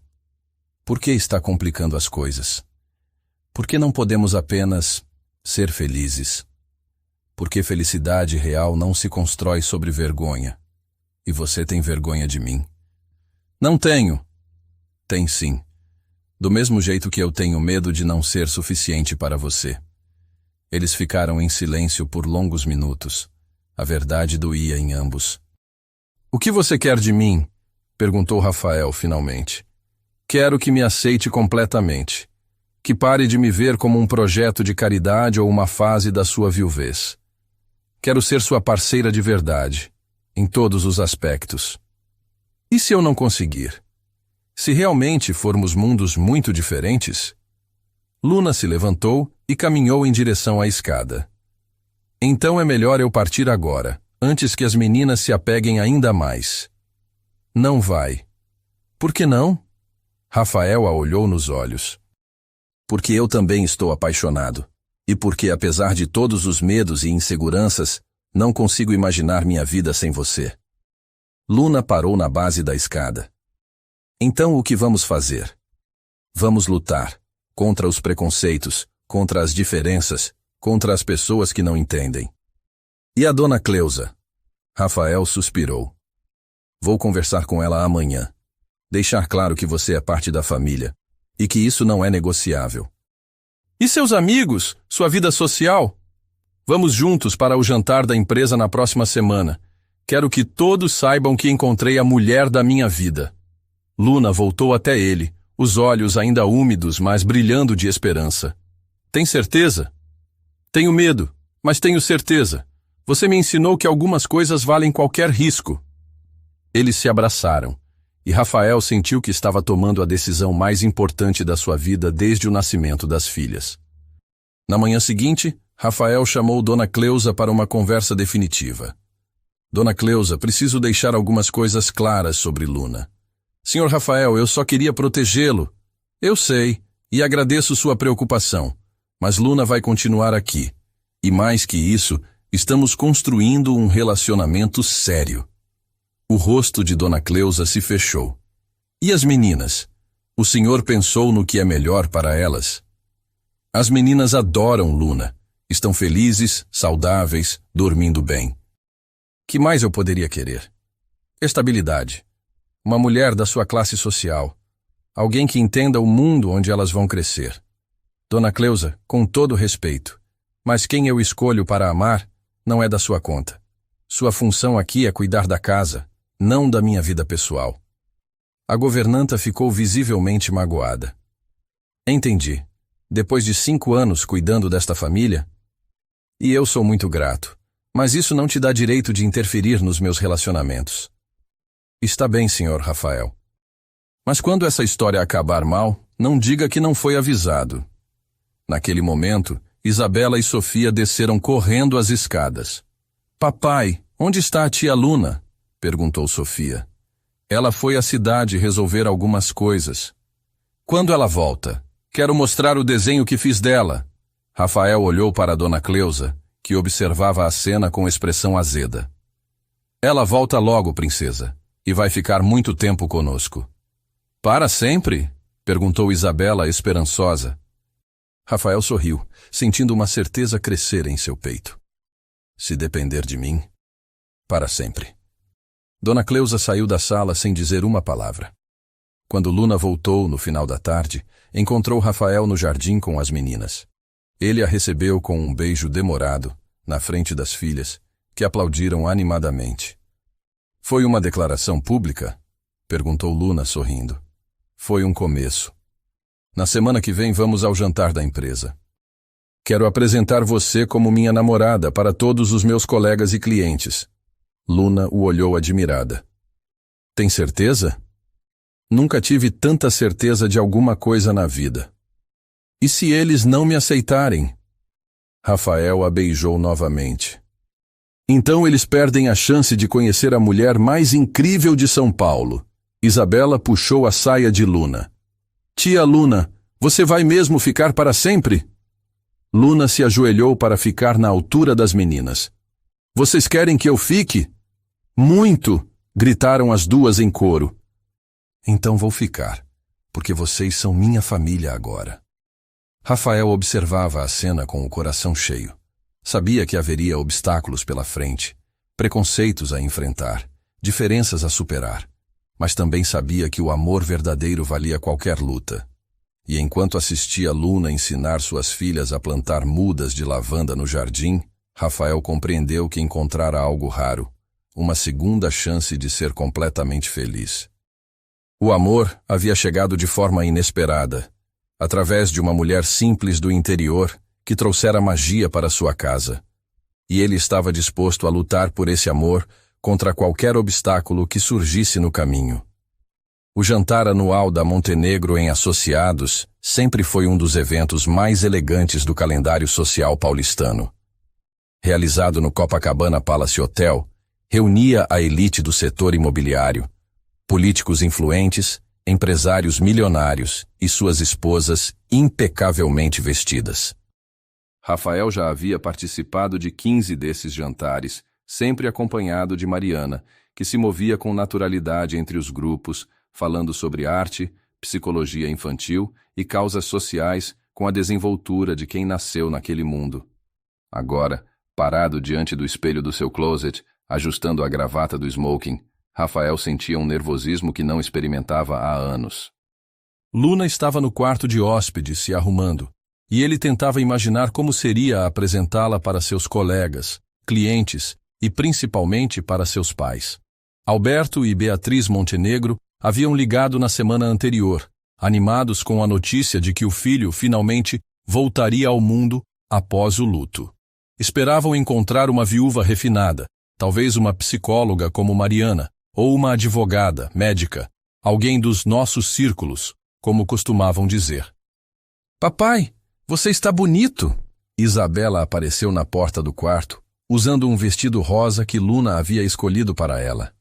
Por que está complicando as coisas? Por que não podemos apenas ser felizes? Porque felicidade real não se constrói sobre vergonha. E você tem vergonha de mim? Não tenho. Tem sim. Do mesmo jeito que eu tenho medo de não ser suficiente para você. Eles ficaram em silêncio por longos minutos. A verdade doía em ambos. O que você quer de mim? Perguntou Rafael finalmente. Quero que me aceite completamente. Que pare de me ver como um projeto de caridade ou uma fase da sua viuvez. Quero ser sua parceira de verdade, em todos os aspectos. E se eu não conseguir? Se realmente formos mundos muito diferentes? Luna se levantou e caminhou em direção à escada. Então é melhor eu partir agora, antes que as meninas se apeguem ainda mais. Não vai. Por que não? Rafael a olhou nos olhos. Porque eu também estou apaixonado. E porque, apesar de todos os medos e inseguranças, não consigo imaginar minha vida sem você. Luna parou na base da escada. Então o que vamos fazer? Vamos lutar contra os preconceitos, contra as diferenças, contra as pessoas que não entendem. E a dona Cleusa? Rafael suspirou. Vou conversar com ela amanhã. Deixar claro que você é parte da família e que isso não é negociável. E seus amigos? Sua vida social? Vamos juntos para o jantar da empresa na próxima semana. Quero que todos saibam que encontrei a mulher da minha vida. Luna voltou até ele, os olhos ainda úmidos, mas brilhando de esperança. Tem certeza? Tenho medo, mas tenho certeza. Você me ensinou que algumas coisas valem qualquer risco. Eles se abraçaram, e Rafael sentiu que estava tomando a decisão mais importante da sua vida desde o nascimento das filhas. Na manhã seguinte, Rafael chamou Dona Cleusa para uma conversa definitiva. Dona Cleusa, preciso deixar algumas coisas claras sobre Luna. Senhor Rafael, eu só queria protegê-lo. Eu sei, e agradeço sua preocupação, mas Luna vai continuar aqui. E mais que isso, estamos construindo um relacionamento sério. O rosto de Dona Cleusa se fechou. E as meninas? O senhor pensou no que é melhor para elas? As meninas adoram Luna. Estão felizes, saudáveis, dormindo bem. Que mais eu poderia querer? Estabilidade. Uma mulher da sua classe social. Alguém que entenda o mundo onde elas vão crescer. Dona Cleusa, com todo respeito, mas quem eu escolho para amar não é da sua conta. Sua função aqui é cuidar da casa, não da minha vida pessoal. A governanta ficou visivelmente magoada. Entendi. Depois de 5 anos cuidando desta família? E eu sou muito grato, mas isso não te dá direito de interferir nos meus relacionamentos. Está bem, senhor Rafael. Mas quando essa história acabar mal, não diga que não foi avisado. Naquele momento, Isabela e Sofia desceram correndo as escadas. Papai, onde está a tia Luna? Perguntou Sofia. Ela foi à cidade resolver algumas coisas. Quando ela volta? Quero mostrar o desenho que fiz dela. Rafael olhou para a Dona Cleusa, que observava a cena com expressão azeda. Ela volta logo, princesa, e vai ficar muito tempo conosco. Para sempre? Perguntou Isabela, esperançosa. Rafael sorriu, sentindo uma certeza crescer em seu peito. Se depender de mim, para sempre. Dona Cleusa saiu da sala sem dizer uma palavra. Quando Luna voltou, no final da tarde, encontrou Rafael no jardim com as meninas. Ele a recebeu com um beijo demorado, na frente das filhas, que aplaudiram animadamente. Foi uma declaração pública? Perguntou Luna, sorrindo. Foi um começo. Na semana que vem vamos ao jantar da empresa. Quero apresentar você como minha namorada para todos os meus colegas e clientes. Luna o olhou admirada. Tem certeza? Nunca tive tanta certeza de alguma coisa na vida. E se eles não me aceitarem? Rafael a beijou novamente. Então eles perdem a chance de conhecer a mulher mais incrível de São Paulo. Isabela puxou a saia de Luna. Tia Luna, você vai mesmo ficar para sempre? Luna se ajoelhou para ficar na altura das meninas. Vocês querem que eu fique? Muito! Gritaram as duas em coro. Então vou ficar, porque vocês são minha família agora. Rafael observava a cena com o coração cheio. Sabia que haveria obstáculos pela frente, preconceitos a enfrentar, diferenças a superar, mas também sabia que o amor verdadeiro valia qualquer luta. E enquanto assistia Luna ensinar suas filhas a plantar mudas de lavanda no jardim, Rafael compreendeu que encontrara algo raro, uma segunda chance de ser completamente feliz. O amor havia chegado de forma inesperada, através de uma mulher simples do interior que trouxera magia para sua casa. E ele estava disposto a lutar por esse amor contra qualquer obstáculo que surgisse no caminho. O jantar anual da Montenegro em Associados sempre foi um dos eventos mais elegantes do calendário social paulistano. Realizado no Copacabana Palace Hotel, reunia a elite do setor imobiliário, políticos influentes, empresários milionários e suas esposas impecavelmente vestidas. Rafael já havia participado de 15 desses jantares, sempre acompanhado de Mariana, que se movia com naturalidade entre os grupos, falando sobre arte, psicologia infantil e causas sociais com a desenvoltura de quem nasceu naquele mundo. Agora, parado diante do espelho do seu closet, ajustando a gravata do smoking, Rafael sentia um nervosismo que não experimentava há anos. Luna estava no quarto de hóspedes se arrumando, e ele tentava imaginar como seria apresentá-la para seus colegas, clientes e principalmente para seus pais. Alberto e Beatriz Montenegro haviam ligado na semana anterior, animados com a notícia de que o filho finalmente voltaria ao mundo após o luto. Esperavam encontrar uma viúva refinada, talvez uma psicóloga como Mariana, ou uma advogada, médica, alguém dos nossos círculos, como costumavam dizer. Papai, você está bonito! Isabela apareceu na porta do quarto, usando um vestido rosa que Luna havia escolhido para ela.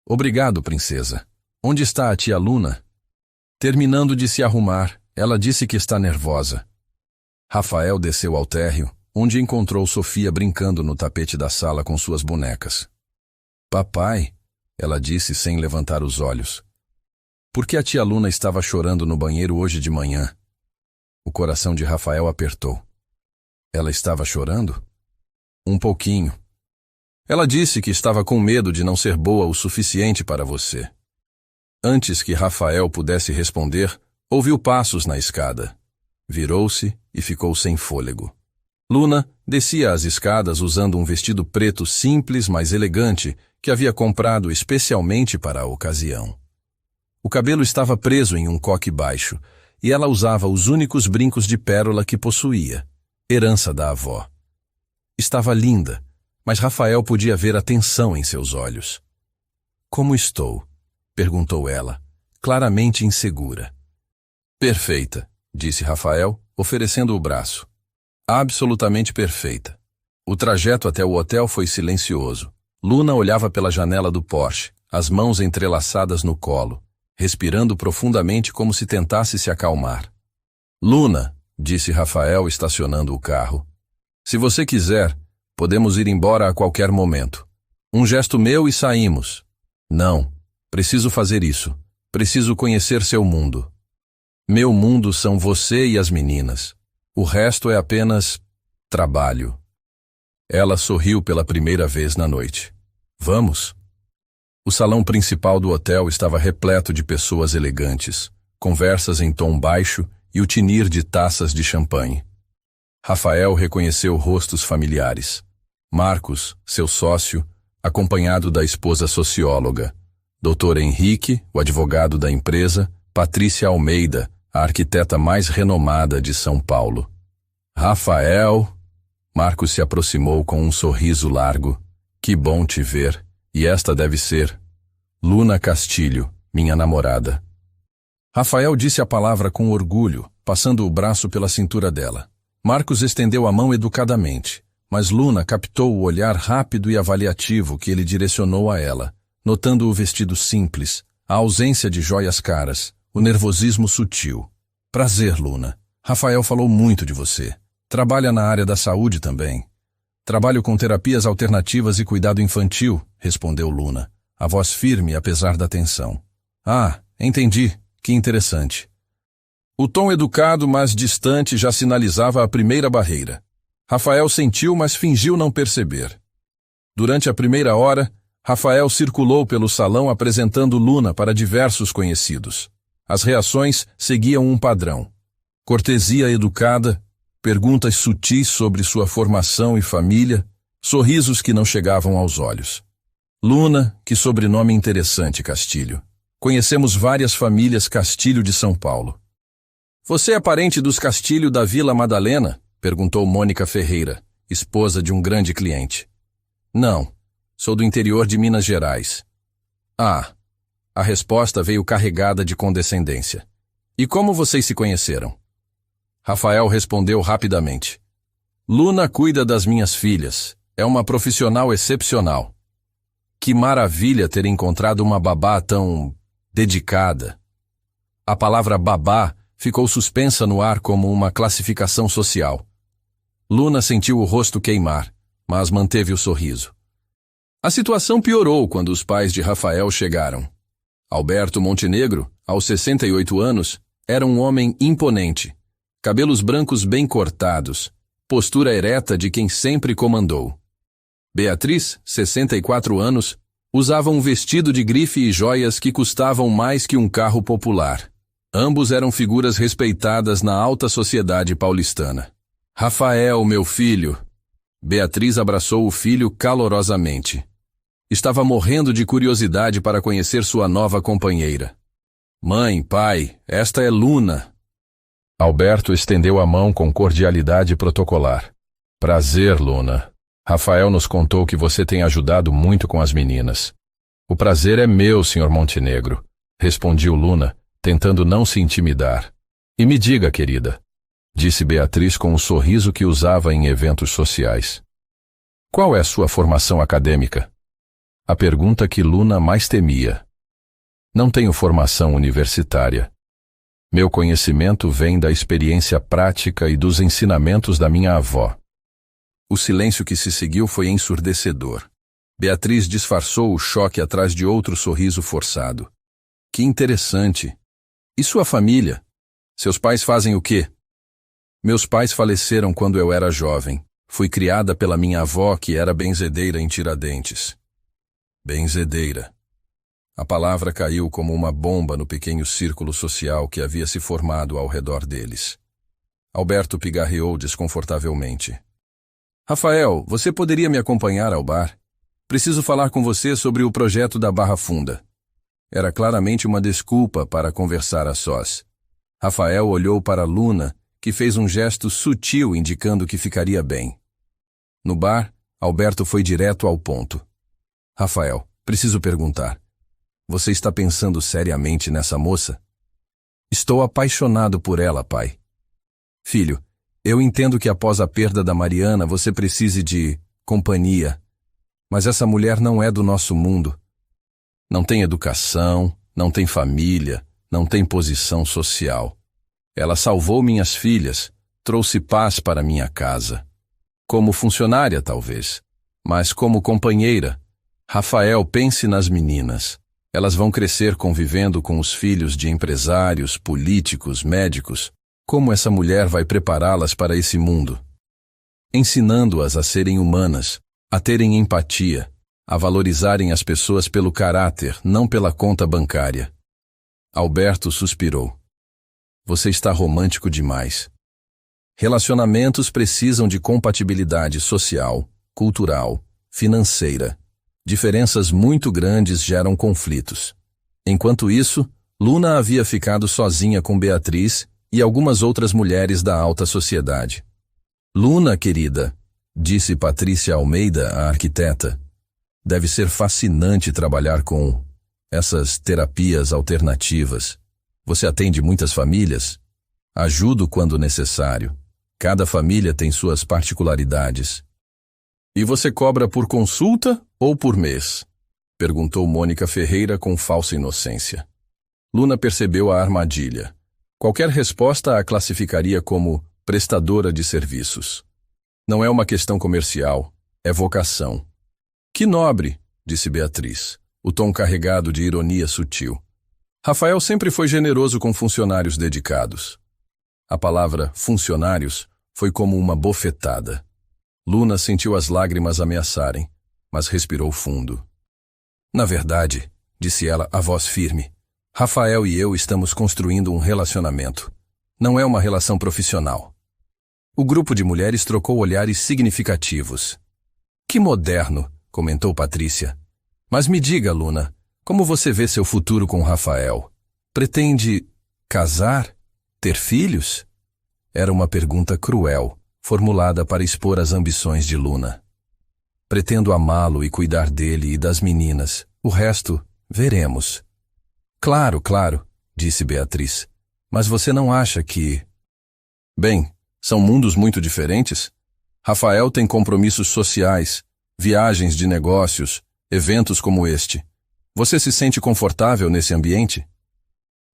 Obrigado, princesa. Onde está a tia Luna? Terminando de se arrumar, ela disse que está nervosa. Rafael desceu ao térreo, onde encontrou Sofia brincando no tapete da sala com suas bonecas. Papai, ela disse sem levantar os olhos. Por que a tia Luna estava chorando no banheiro hoje de manhã? O coração de Rafael apertou. Ela estava chorando? Um pouquinho. Ela disse que estava com medo de não ser boa o suficiente para você. Antes que Rafael pudesse responder, ouviu passos na escada. Virou-se e ficou sem fôlego. Luna descia as escadas usando um vestido preto simples, mas elegante, que havia comprado especialmente para a ocasião. O cabelo estava preso em um coque baixo, e ela usava os únicos brincos de pérola que possuía, herança da avó. Estava linda, mas Rafael podia ver a tensão em seus olhos. Como estou? Perguntou ela, claramente insegura. Perfeita, disse Rafael, oferecendo o braço. Absolutamente perfeita. O trajeto até o hotel foi silencioso. Luna olhava pela janela do Porsche, as mãos entrelaçadas no colo, respirando profundamente como se tentasse se acalmar. Luna, disse Rafael estacionando o carro. Se você quiser, podemos ir embora a qualquer momento. Um gesto meu e saímos. Não, preciso fazer isso. Preciso conhecer seu mundo. Meu mundo são você e as meninas. O resto é apenas trabalho. Ela sorriu pela primeira vez na noite. Vamos? O salão principal do hotel estava repleto de pessoas elegantes, conversas em tom baixo e o tinir de taças de champanhe. Rafael reconheceu rostos familiares. Marcos, seu sócio, acompanhado da esposa socióloga. Dr. Henrique, o advogado da empresa. Patrícia Almeida, a arquiteta mais renomada de São Paulo. Rafael... Marcos se aproximou com um sorriso largo. Que bom te ver. E esta deve ser Luna Castilho, minha namorada. Rafael disse a palavra com orgulho, passando o braço pela cintura dela. Marcos estendeu a mão educadamente, mas Luna captou o olhar rápido e avaliativo que ele direcionou a ela, notando o vestido simples, a ausência de joias caras, o nervosismo sutil. Prazer, Luna. Rafael falou muito de você. Trabalha na área da saúde também. Trabalho com terapias alternativas e cuidado infantil, respondeu Luna, a voz firme apesar da tensão. Ah, entendi. Que interessante. O tom educado, mas distante, já sinalizava a primeira barreira. Rafael sentiu, mas fingiu não perceber. Durante a primeira hora, Rafael circulou pelo salão apresentando Luna para diversos conhecidos. As reações seguiam um padrão. Cortesia educada, perguntas sutis sobre sua formação e família, sorrisos que não chegavam aos olhos. Luna, que sobrenome interessante, Castilho. Conhecemos várias famílias Castilho de São Paulo. Você é parente dos Castilho da Vila Madalena? Perguntou Mônica Ferreira, esposa de um grande cliente. Não, sou do interior de Minas Gerais. Ah, a resposta veio carregada de condescendência. E como vocês se conheceram? Rafael respondeu rapidamente. Luna cuida das minhas filhas. É uma profissional excepcional. Que maravilha ter encontrado uma babá tão dedicada. A palavra babá ficou suspensa no ar como uma classificação social. Luna sentiu o rosto queimar, mas manteve o sorriso. A situação piorou quando os pais de Rafael chegaram. Alberto Montenegro, aos 68 anos, era um homem imponente. Cabelos brancos bem cortados, postura ereta de quem sempre comandou. Beatriz, 64 anos, usava um vestido de grife e joias que custavam mais que um carro popular. Ambos eram figuras respeitadas na alta sociedade paulistana. Rafael, meu filho. Beatriz abraçou o filho calorosamente. Estava morrendo de curiosidade para conhecer sua nova companheira. Mãe, pai, esta é Luna. Alberto estendeu a mão com cordialidade protocolar. Prazer, Luna. Rafael nos contou que você tem ajudado muito com as meninas. O prazer é meu, Sr. Montenegro, respondiu Luna, tentando não se intimidar. E me diga, querida, disse Beatriz com o sorriso que usava em eventos sociais. Qual é sua formação acadêmica? A pergunta que Luna mais temia. Não tenho formação universitária. Meu conhecimento vem da experiência prática e dos ensinamentos da minha avó. O silêncio que se seguiu foi ensurdecedor. Beatriz disfarçou o choque atrás de outro sorriso forçado. Que interessante. E sua família? Seus pais fazem o quê? Meus pais faleceram quando eu era jovem. Fui criada pela minha avó, que era benzedeira em Tiradentes. Benzedeira. A palavra caiu como uma bomba no pequeno círculo social que havia se formado ao redor deles. Alberto pigarreou desconfortavelmente. Rafael, você poderia me acompanhar ao bar? Preciso falar com você sobre o projeto da Barra Funda. Era claramente uma desculpa para conversar a sós. Rafael olhou para Luna, que fez um gesto sutil indicando que ficaria bem. No bar, Alberto foi direto ao ponto. Rafael, preciso perguntar. Você está pensando seriamente nessa moça? Estou apaixonado por ela, pai. Filho, eu entendo que após a perda da Mariana você precise de companhia. Mas essa mulher não é do nosso mundo. Não tem educação, não tem família, não tem posição social. Ela salvou minhas filhas, trouxe paz para minha casa. Como funcionária, talvez, mas como companheira. Rafael, pense nas meninas. Elas vão crescer convivendo com os filhos de empresários, políticos, médicos. Como essa mulher vai prepará-las para esse mundo? Ensinando-as a serem humanas, a terem empatia, a valorizarem as pessoas pelo caráter, não pela conta bancária. Alberto suspirou. Você está romântico demais. Relacionamentos precisam de compatibilidade social, cultural, financeira. Diferenças muito grandes geram conflitos. Enquanto isso, Luna havia ficado sozinha com Beatriz e algumas outras mulheres da alta sociedade. Luna, querida, disse Patrícia Almeida, a arquiteta, deve ser fascinante trabalhar com essas terapias alternativas. Você atende muitas famílias? Ajudo quando necessário. Cada família tem suas particularidades. E você cobra por consulta ou por mês? Perguntou Mônica Ferreira com falsa inocência. Luna percebeu a armadilha. Qualquer resposta a classificaria como prestadora de serviços. Não é uma questão comercial, é vocação. Que nobre, disse Beatriz, o tom carregado de ironia sutil. Rafael sempre foi generoso com funcionários dedicados. A palavra funcionários foi como uma bofetada. Luna sentiu as lágrimas ameaçarem, mas respirou fundo. Na verdade, disse ela a voz firme, Rafael e eu estamos construindo um relacionamento. Não é uma relação profissional. O grupo de mulheres trocou olhares significativos. Que moderno, comentou Patrícia. Mas me diga, Luna, como você vê seu futuro com Rafael? Pretende casar? Ter filhos? Era uma pergunta cruel, formulada para expor as ambições de Luna. Pretendo amá-lo e cuidar dele e das meninas. O resto, veremos. Claro, claro, disse Beatriz. Mas você não acha que... Bem, são mundos muito diferentes. Rafael tem compromissos sociais, viagens de negócios, eventos como este. Você se sente confortável nesse ambiente?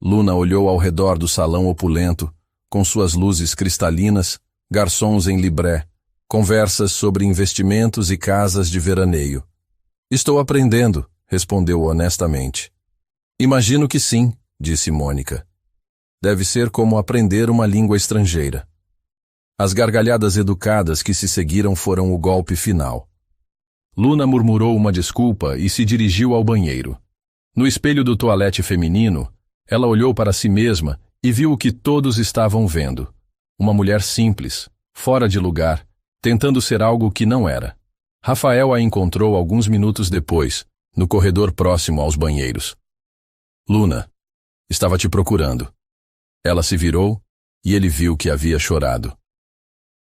Luna olhou ao redor do salão opulento, com suas luzes cristalinas, garçons em libré, conversas sobre investimentos e casas de veraneio. Estou aprendendo, respondeu honestamente. Imagino que sim, disse Mônica. Deve ser como aprender uma língua estrangeira. As gargalhadas educadas que se seguiram foram o golpe final. Luna murmurou uma desculpa e se dirigiu ao banheiro. No espelho do toalete feminino, ela olhou para si mesma e viu o que todos estavam vendo. Uma mulher simples, fora de lugar, tentando ser algo que não era. Rafael a encontrou alguns minutos depois, no corredor próximo aos banheiros. Luna, estava te procurando. Ela se virou e ele viu que havia chorado.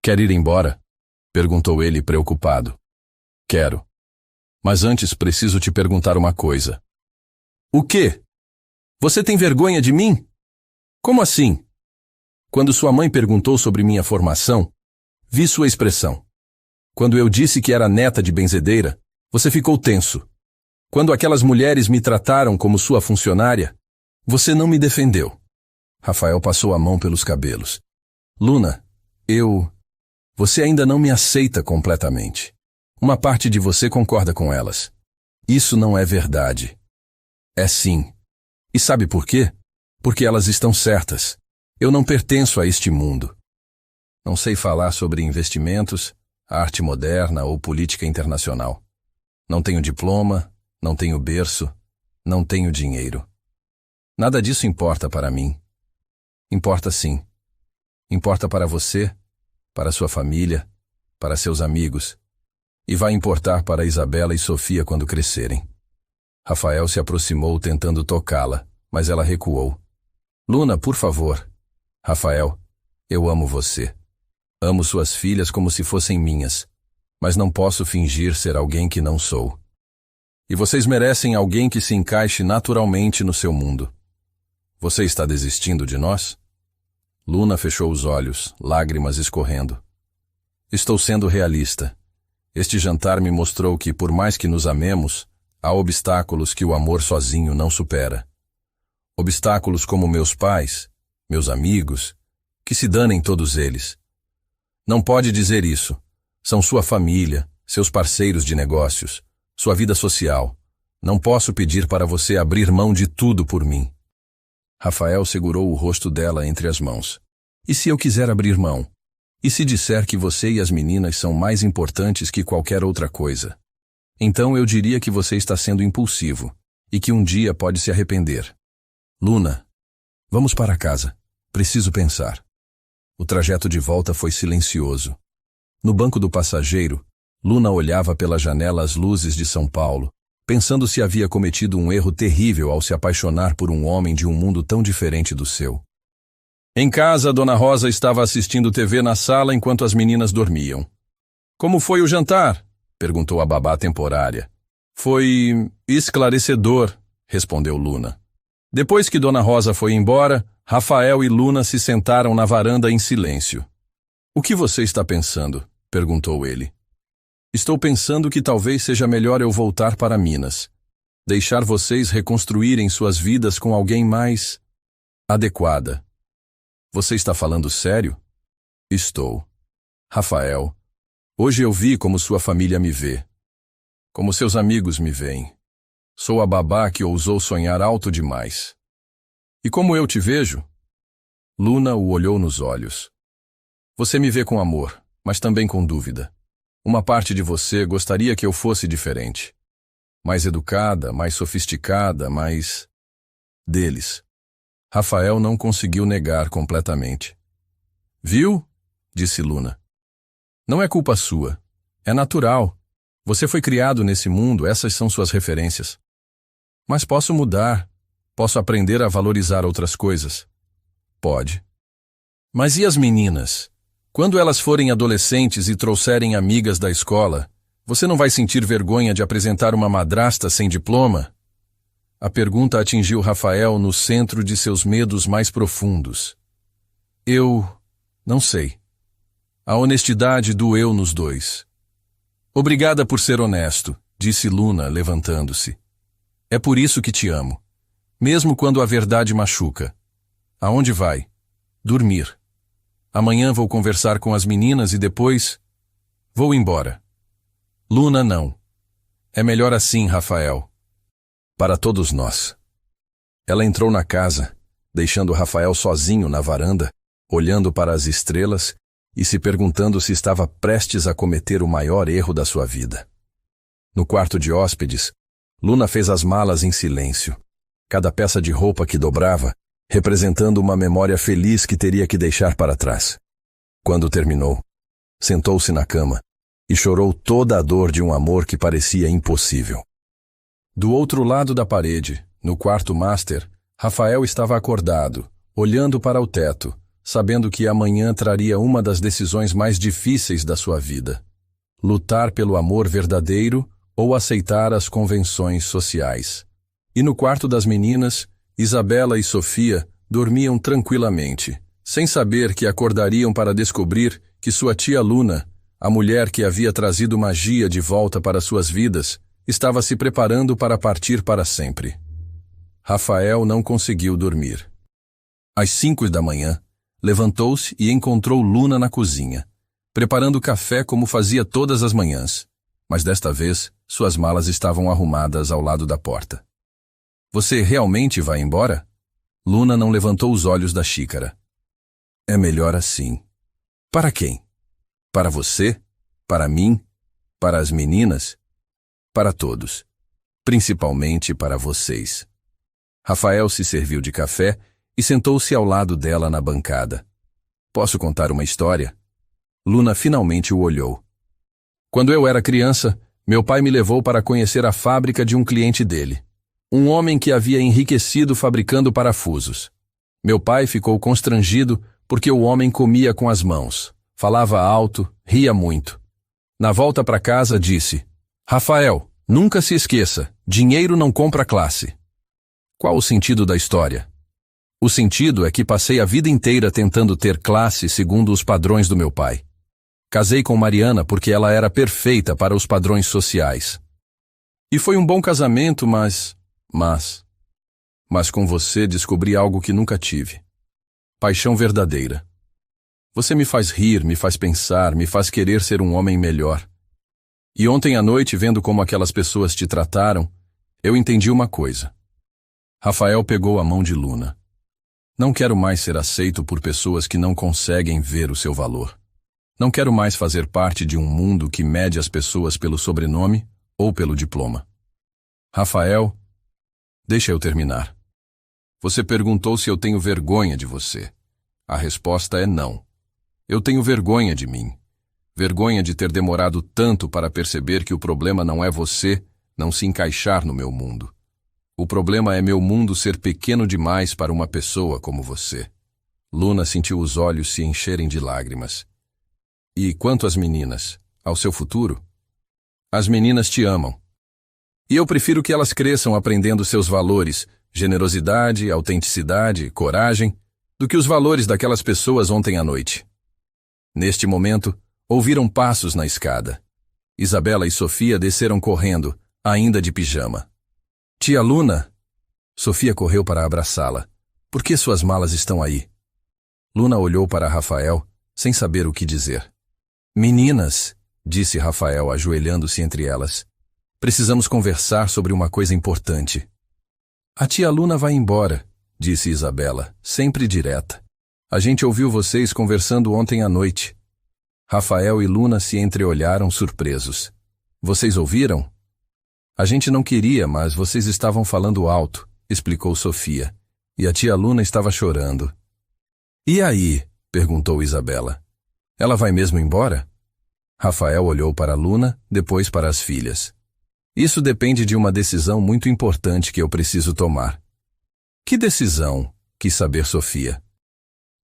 Quer ir embora? Perguntou ele preocupado. Quero. Mas antes preciso te perguntar uma coisa. O quê? Você tem vergonha de mim? Como assim? Quando sua mãe perguntou sobre minha formação, vi sua expressão. Quando eu disse que era neta de benzedeira, você ficou tenso. Quando aquelas mulheres me trataram como sua funcionária, você não me defendeu. Rafael passou a mão pelos cabelos. Luna, Você ainda não me aceita completamente. Uma parte de você concorda com elas. Isso não é verdade. É sim. E sabe por quê? Porque elas estão certas. Eu não pertenço a este mundo. Não sei falar sobre investimentos, arte moderna ou política internacional. Não tenho diploma, não tenho berço, não tenho dinheiro. Nada disso importa para mim. Importa sim. Importa para você, para sua família, para seus amigos. E vai importar para Isabela e Sofia quando crescerem. Rafael se aproximou tentando tocá-la, mas ela recuou. Luna, por favor. Rafael, eu amo você. Amo suas filhas como se fossem minhas, mas não posso fingir ser alguém que não sou. E vocês merecem alguém que se encaixe naturalmente no seu mundo. Você está desistindo de nós? Luna fechou os olhos, lágrimas escorrendo. Estou sendo realista. Este jantar me mostrou que, por mais que nos amemos, há obstáculos que o amor sozinho não supera. Obstáculos como meus pais, meus amigos, que se danem todos eles. Não pode dizer isso. São sua família, seus parceiros de negócios, sua vida social. Não posso pedir para você abrir mão de tudo por mim. Rafael segurou o rosto dela entre as mãos. E se eu quiser abrir mão? E se disser que você e as meninas são mais importantes que qualquer outra coisa? Então eu diria que você está sendo impulsivo e que um dia pode se arrepender. Luna, vamos para casa. Preciso pensar. O trajeto de volta foi silencioso. No banco do passageiro, Luna olhava pela janela as luzes de São Paulo, pensando se havia cometido um erro terrível ao se apaixonar por um homem de um mundo tão diferente do seu. Em casa, Dona Rosa estava assistindo TV na sala enquanto as meninas dormiam. Como foi o jantar? Perguntou a babá temporária. Foi esclarecedor, respondeu Luna. Depois que Dona Rosa foi embora, Rafael e Luna se sentaram na varanda em silêncio. O que você está pensando? Perguntou ele. Estou pensando que talvez seja melhor eu voltar para Minas. Deixar vocês reconstruírem suas vidas com alguém mais adequada. Você está falando sério? Estou. Rafael, hoje eu vi como sua família me vê. Como seus amigos me veem. Sou a babá que ousou sonhar alto demais. E como eu te vejo? Luna o olhou nos olhos. Você me vê com amor, mas também com dúvida. Uma parte de você gostaria que eu fosse diferente. Mais educada, mais sofisticada, mais... deles. Rafael não conseguiu negar completamente. Viu? Disse Luna. Não é culpa sua. É natural. Você foi criado nesse mundo, essas são suas referências. Mas posso mudar. Posso aprender a valorizar outras coisas. Pode. Mas e as meninas? Quando elas forem adolescentes e trouxerem amigas da escola, você não vai sentir vergonha de apresentar uma madrasta sem diploma? A pergunta atingiu Rafael no centro de seus medos mais profundos. Eu não sei. A honestidade doeu nos dois. Obrigada por ser honesto, disse Luna, levantando-se. É por isso que te amo. Mesmo quando a verdade machuca. Aonde vai? Dormir. Amanhã vou conversar com as meninas e depois... vou embora. Luna, não. É melhor assim, Rafael. Para todos nós. Ela entrou na casa, deixando Rafael sozinho na varanda, olhando para as estrelas e se perguntando se estava prestes a cometer o maior erro da sua vida. No quarto de hóspedes, Luna fez as malas em silêncio, cada peça de roupa que dobrava, representando uma memória feliz que teria que deixar para trás. Quando terminou, sentou-se na cama e chorou toda a dor de um amor que parecia impossível. Do outro lado da parede, no quarto master, Rafael estava acordado, olhando para o teto, sabendo que amanhã traria uma das decisões mais difíceis da sua vida. Lutar pelo amor verdadeiro ou aceitar as convenções sociais. E no quarto das meninas, Isabela e Sofia dormiam tranquilamente, sem saber que acordariam para descobrir que sua tia Luna, a mulher que havia trazido magia de volta para suas vidas, estava se preparando para partir para sempre. Rafael não conseguiu dormir. Às 5 da manhã, levantou-se e encontrou Luna na cozinha, preparando café como fazia todas as manhãs, mas desta vez suas malas estavam arrumadas ao lado da porta. Você realmente vai embora? Luna não levantou os olhos da xícara. É melhor assim. Para quem? Para você? Para mim? Para as meninas? Para todos. Principalmente para vocês. Rafael se serviu de café e sentou-se ao lado dela na bancada. Posso contar uma história? Luna finalmente o olhou. Quando eu era criança, meu pai me levou para conhecer a fábrica de um cliente dele. Um homem que havia enriquecido fabricando parafusos. Meu pai ficou constrangido porque o homem comia com as mãos, falava alto, ria muito. Na volta para casa disse: Rafael, nunca se esqueça, dinheiro não compra classe. Qual o sentido da história? O sentido é que passei a vida inteira tentando ter classe segundo os padrões do meu pai. Casei com Mariana porque ela era perfeita para os padrões sociais. E foi um bom casamento, mas com você descobri algo que nunca tive. Paixão verdadeira. Você me faz rir, me faz pensar, me faz querer ser um homem melhor. E ontem à noite, vendo como aquelas pessoas te trataram, Eu entendi uma coisa. Rafael pegou a mão de Luna. Não quero mais ser aceito por pessoas que não conseguem ver o seu valor. Não quero mais fazer parte de um mundo que mede as pessoas pelo sobrenome ou pelo diploma. Rafael, deixa eu terminar. Você perguntou se eu tenho vergonha de você. A resposta é não. Eu tenho vergonha de mim. Vergonha de ter demorado tanto para perceber que o problema não é você não se encaixar no meu mundo. O problema é meu mundo ser pequeno demais para uma pessoa como você. Luna sentiu os olhos se encherem de lágrimas. E quanto às meninas, ao seu futuro? As meninas te amam. E eu prefiro que elas cresçam aprendendo seus valores, generosidade, autenticidade, coragem, do que os valores daquelas pessoas ontem à noite. Neste momento, ouviram passos na escada. Isabela e Sofia desceram correndo, ainda de pijama. Tia Luna! Sofia correu para abraçá-la. Por que suas malas estão aí? Luna olhou para Rafael, sem saber o que dizer. Meninas, disse Rafael, ajoelhando-se entre elas. Precisamos conversar sobre uma coisa importante. A tia Luna vai embora, disse Isabela, sempre direta. A gente ouviu vocês conversando ontem à noite. Rafael e Luna se entreolharam surpresos. Vocês ouviram? A gente não queria, mas vocês estavam falando alto, explicou Sofia. E a tia Luna estava chorando. E aí? Perguntou Isabela. Ela vai mesmo embora? Rafael olhou para Luna, depois para as filhas. Isso depende de uma decisão muito importante que eu preciso tomar. Que decisão? Quis saber Sofia.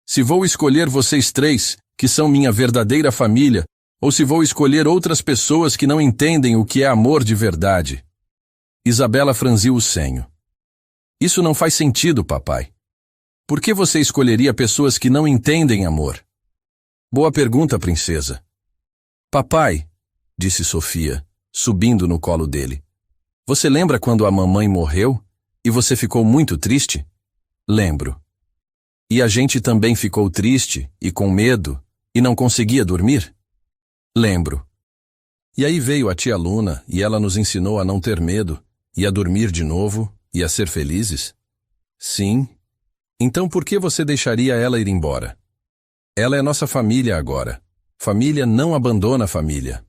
Se vou escolher vocês três, que são minha verdadeira família, ou se vou escolher outras pessoas que não entendem o que é amor de verdade. Isabela franziu o senho. Isso não faz sentido, papai. Por que você escolheria pessoas que não entendem amor? Boa pergunta, princesa. Papai, disse Sofia, subindo no colo dele. Você lembra quando a mamãe morreu e você ficou muito triste? Lembro. E a gente também ficou triste e com medo e não conseguia dormir? Lembro. E aí veio a tia Luna e ela nos ensinou a não ter medo e a dormir de novo e a ser felizes? Sim. Então por que você deixaria ela ir embora? Ela é nossa família agora. Família não abandona a família.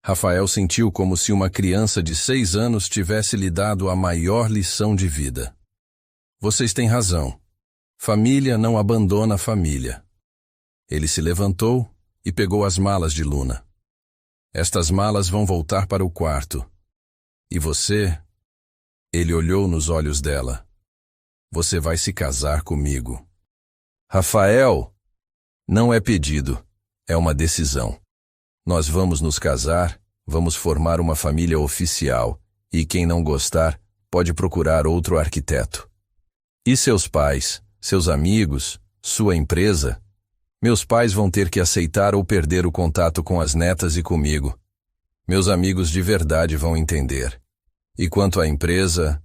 Rafael sentiu como se uma criança de 6 anos tivesse lhe dado a maior lição de vida. Vocês têm razão. Família não abandona a família. Ele se levantou e pegou as malas de Luna. Estas malas vão voltar para o quarto. E você? Ele olhou nos olhos dela. Você vai se casar comigo. Rafael! Não é pedido, é uma decisão. Nós vamos nos casar, vamos formar uma família oficial, e quem não gostar pode procurar outro arquiteto. E seus pais, seus amigos, sua empresa? Meus pais vão ter que aceitar ou perder o contato com as netas e comigo. Meus amigos de verdade vão entender. E quanto à empresa...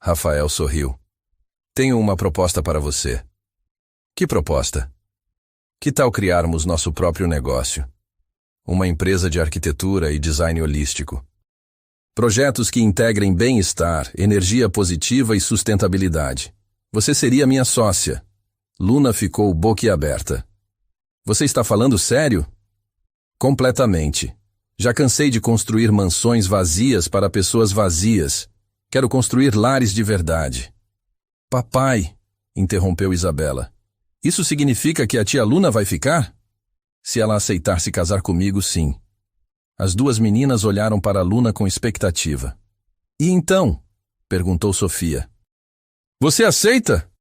Rafael sorriu. Tenho uma proposta para você. Que proposta? Que tal criarmos nosso próprio negócio? Uma empresa de arquitetura e design holístico. Projetos que integrem bem-estar, energia positiva e sustentabilidade. Você seria minha sócia. Luna ficou boquiaberta. Você está falando sério? Completamente. Já cansei de construir mansões vazias para pessoas vazias. Quero construir lares de verdade. Papai, interrompeu Isabela. Isso significa que a tia Luna vai ficar? Se ela aceitar se casar comigo, sim. As duas meninas olharam para Luna com expectativa. E então? Perguntou Sofia. Você aceita?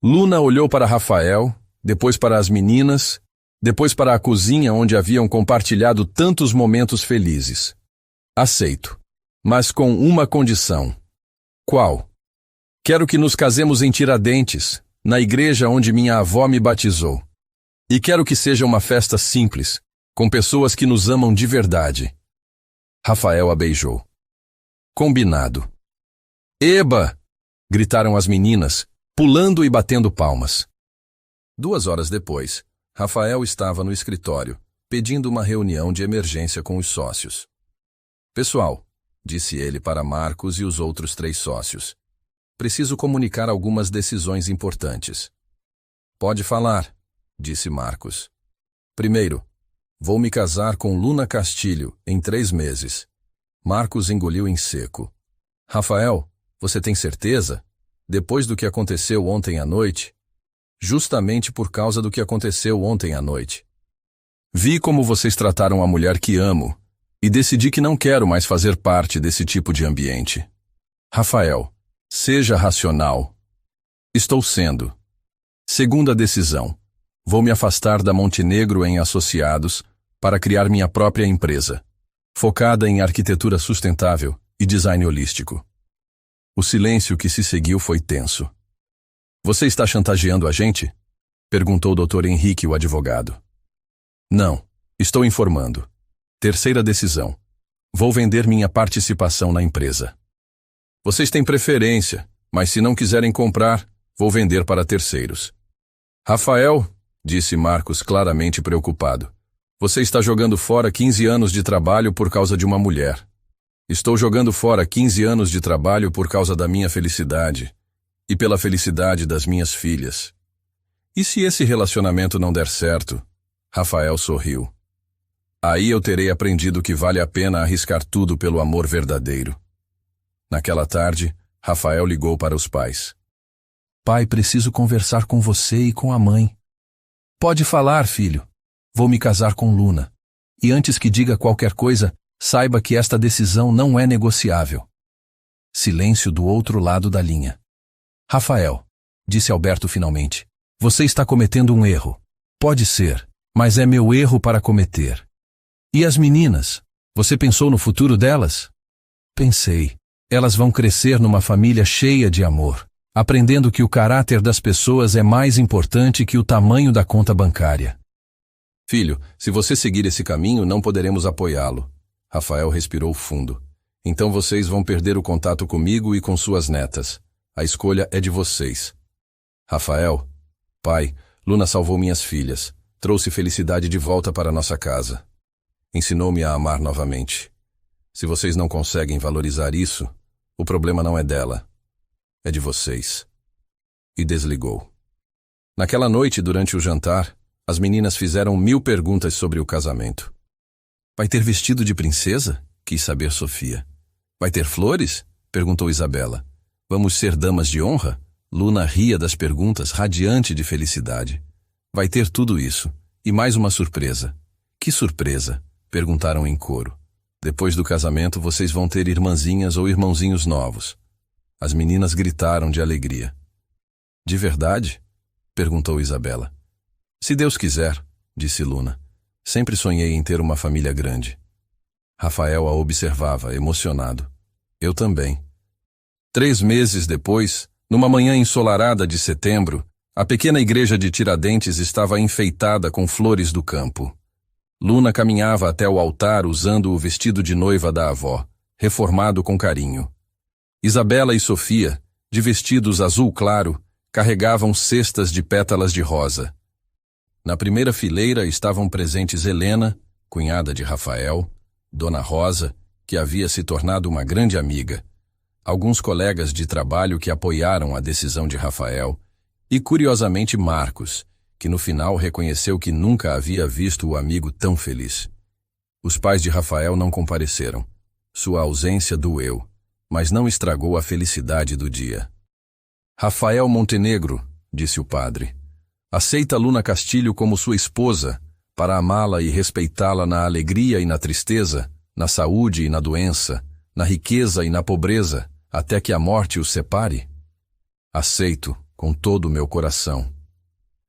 Luna olhou para Rafael, depois para as meninas, depois para a cozinha onde haviam compartilhado tantos momentos felizes. Aceito, mas com uma condição. Qual? Quero que nos casemos em Tiradentes, na igreja onde minha avó me batizou. E quero que seja uma festa simples, com pessoas que nos amam de verdade. Rafael a beijou. Combinado. Eba! Gritaram as meninas, pulando e batendo palmas. 2 horas depois, Rafael estava no escritório, pedindo uma reunião de emergência com os sócios. Pessoal, disse ele para Marcos e os outros 3 sócios. Preciso comunicar algumas decisões importantes. Pode falar, disse Marcos. Primeiro, vou me casar com Luna Castilho em 3 meses. Marcos engoliu em seco. Rafael, você tem certeza? Depois do que aconteceu ontem à noite? Justamente por causa do que aconteceu ontem à noite. Vi como vocês trataram a mulher que amo e decidi que não quero mais fazer parte desse tipo de ambiente. Rafael, seja racional. Estou sendo. Segunda decisão. Vou me afastar da Montenegro em Associados para criar minha própria empresa, focada em arquitetura sustentável e design holístico. O silêncio que se seguiu foi tenso. Você está chantageando a gente? Perguntou o Dr. Henrique, o advogado. Não, estou informando. Terceira decisão. Vou vender minha participação na empresa. Vocês têm preferência, mas se não quiserem comprar, vou vender para terceiros. Rafael, disse Marcos claramente preocupado, você está jogando fora 15 anos de trabalho por causa de uma mulher. Estou jogando fora 15 anos de trabalho por causa da minha felicidade e pela felicidade das minhas filhas. E se esse relacionamento não der certo? Rafael sorriu. Aí eu terei aprendido que vale a pena arriscar tudo pelo amor verdadeiro. Naquela tarde, Rafael ligou para os pais. Pai, preciso conversar com você e com a mãe. Pode falar, filho. Vou me casar com Luna. E antes que diga qualquer coisa, saiba que esta decisão não é negociável. Silêncio do outro lado da linha. Rafael, disse Alberto finalmente, você está cometendo um erro. Pode ser, mas é meu erro para cometer. E as meninas? Você pensou no futuro delas? Pensei. Elas vão crescer numa família cheia de amor, aprendendo que o caráter das pessoas é mais importante que o tamanho da conta bancária. Filho, se você seguir esse caminho, não poderemos apoiá-lo. Rafael respirou fundo. Então vocês vão perder o contato comigo e com suas netas. A escolha é de vocês. Rafael, pai, Luna salvou minhas filhas, trouxe felicidade de volta para nossa casa. Ensinou-me a amar novamente. Se vocês não conseguem valorizar isso, o problema não é dela, é de vocês. E desligou. Naquela noite, durante o jantar, as meninas fizeram 1000 perguntas sobre o casamento. Vai ter vestido de princesa? Quis saber Sofia. Vai ter flores? Perguntou Isabela. Vamos ser damas de honra? Luna ria das perguntas, radiante de felicidade. Vai ter tudo isso. E mais uma surpresa. Que surpresa? Perguntaram em coro. Depois do casamento, vocês vão ter irmãzinhas ou irmãozinhos novos. As meninas gritaram de alegria. De verdade? Perguntou Isabela. Se Deus quiser, disse Luna. Sempre sonhei em ter uma família grande. Rafael a observava, emocionado. Eu também. 3 meses depois, numa manhã ensolarada de setembro, a pequena igreja de Tiradentes estava enfeitada com flores do campo. Luna caminhava até o altar usando o vestido de noiva da avó, reformado com carinho. Isabela e Sofia, de vestidos azul claro, carregavam cestas de pétalas de rosa. Na primeira fileira estavam presentes Helena, cunhada de Rafael, Dona Rosa, que havia se tornado uma grande amiga, alguns colegas de trabalho que apoiaram a decisão de Rafael e, curiosamente, Marcos, que no final reconheceu que nunca havia visto o amigo tão feliz. Os pais de Rafael não compareceram. Sua ausência doeu, mas não estragou a felicidade do dia. Rafael Montenegro, disse o padre, aceita Luna Castilho como sua esposa, para amá-la e respeitá-la na alegria e na tristeza, na saúde e na doença, na riqueza e na pobreza, até que a morte os separe? Aceito, com todo o meu coração.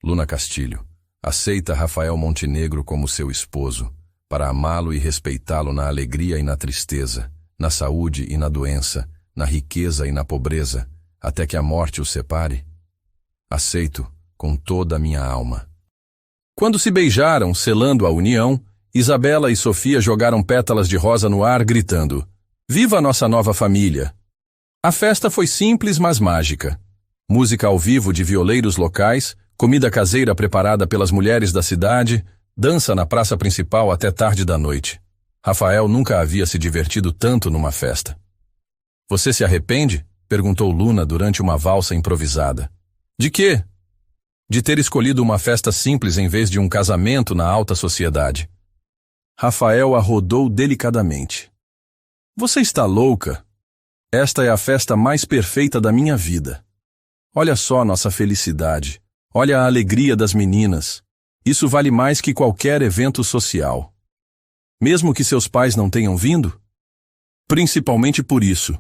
Luna Castilho, aceita Rafael Montenegro como seu esposo, para amá-lo e respeitá-lo na alegria e na tristeza, na saúde e na doença, na riqueza e na pobreza, até que a morte os separe? Aceito, com toda a minha alma. Quando se beijaram, selando a união, Isabela e Sofia jogaram pétalas de rosa no ar, gritando: Viva a nossa nova família! A festa foi simples, mas mágica. Música ao vivo de violeiros locais, comida caseira preparada pelas mulheres da cidade, dança na praça principal até tarde da noite. Rafael nunca havia se divertido tanto numa festa. Você se arrepende? Perguntou Luna durante uma valsa improvisada. De quê? De ter escolhido uma festa simples em vez de um casamento na alta sociedade. Rafael a rodou delicadamente. Você está louca? Esta é a festa mais perfeita da minha vida. Olha só nossa felicidade. Olha a alegria das meninas. Isso vale mais que qualquer evento social. Mesmo que seus pais não tenham vindo? Principalmente por isso.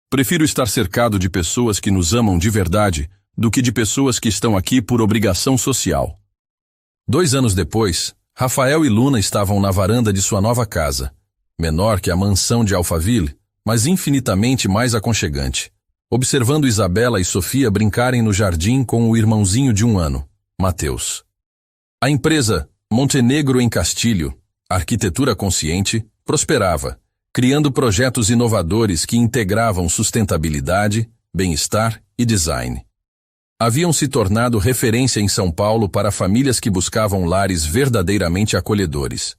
Prefiro estar cercado de pessoas que nos amam de verdade do que de pessoas que estão aqui por obrigação social. 2 anos depois, Rafael e Luna estavam na varanda de sua nova casa, menor que a mansão de Alphaville, mas infinitamente mais aconchegante, observando Isabela e Sofia brincarem no jardim com o irmãozinho de 1 ano, Mateus. A empresa Montenegro em Castilho, Arquitetura Consciente, prosperava, criando projetos inovadores que integravam sustentabilidade, bem-estar e design. Haviam se tornado referência em São Paulo para famílias que buscavam lares verdadeiramente acolhedores.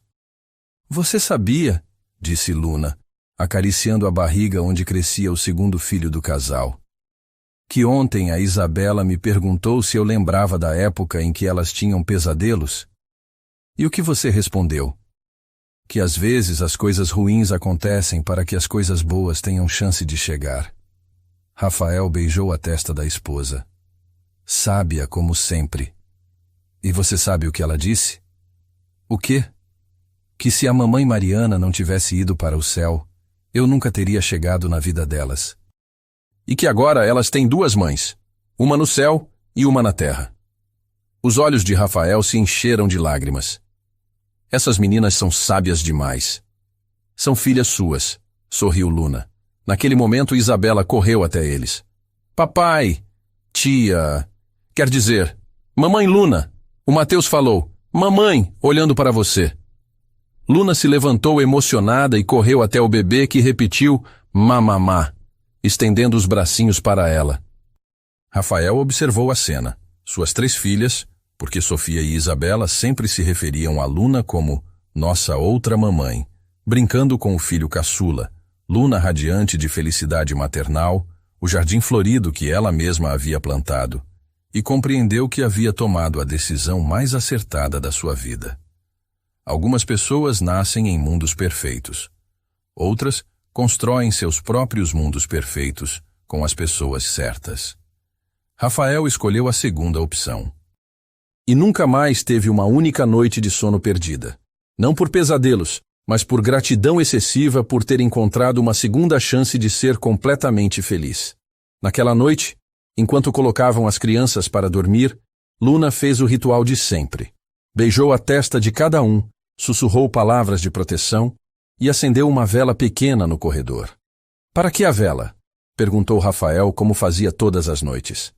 Você sabia, disse Luna, acariciando a barriga onde crescia o segundo filho do casal, que ontem a Isabela me perguntou se eu lembrava da época em que elas tinham pesadelos? E o que você respondeu? Que às vezes as coisas ruins acontecem para que as coisas boas tenham chance de chegar. Rafael beijou a testa da esposa. Sábia como sempre. E você sabe o que ela disse? O quê? Que se a mamãe Mariana não tivesse ido para o céu, eu nunca teria chegado na vida delas. E que agora elas têm 2 mães, uma no céu e uma na terra. Os olhos de Rafael se encheram de lágrimas. Essas meninas são sábias demais. São filhas suas, sorriu Luna. Naquele momento, Isabela correu até eles. Papai, tia, quer dizer, mamãe Luna. O Mateus falou, mamãe, olhando para você. Luna se levantou emocionada e correu até o bebê que repetiu, mamamá, estendendo os bracinhos para ela. Rafael observou a cena. Suas 3 filhas, porque Sofia e Isabela sempre se referiam a Luna como nossa outra mamãe, brincando com o filho caçula, Luna radiante de felicidade maternal, o jardim florido que ela mesma havia plantado, e compreendeu que havia tomado a decisão mais acertada da sua vida. Algumas pessoas nascem em mundos perfeitos. Outras constroem seus próprios mundos perfeitos com as pessoas certas. Rafael escolheu a segunda opção. E nunca mais teve uma única noite de sono perdida. Não por pesadelos, mas por gratidão excessiva por ter encontrado uma segunda chance de ser completamente feliz. Naquela noite, enquanto colocavam as crianças para dormir, Luna fez o ritual de sempre. Beijou a testa de cada um, sussurrou palavras de proteção e acendeu uma vela pequena no corredor. Para que a vela? Perguntou Rafael como fazia todas as noites.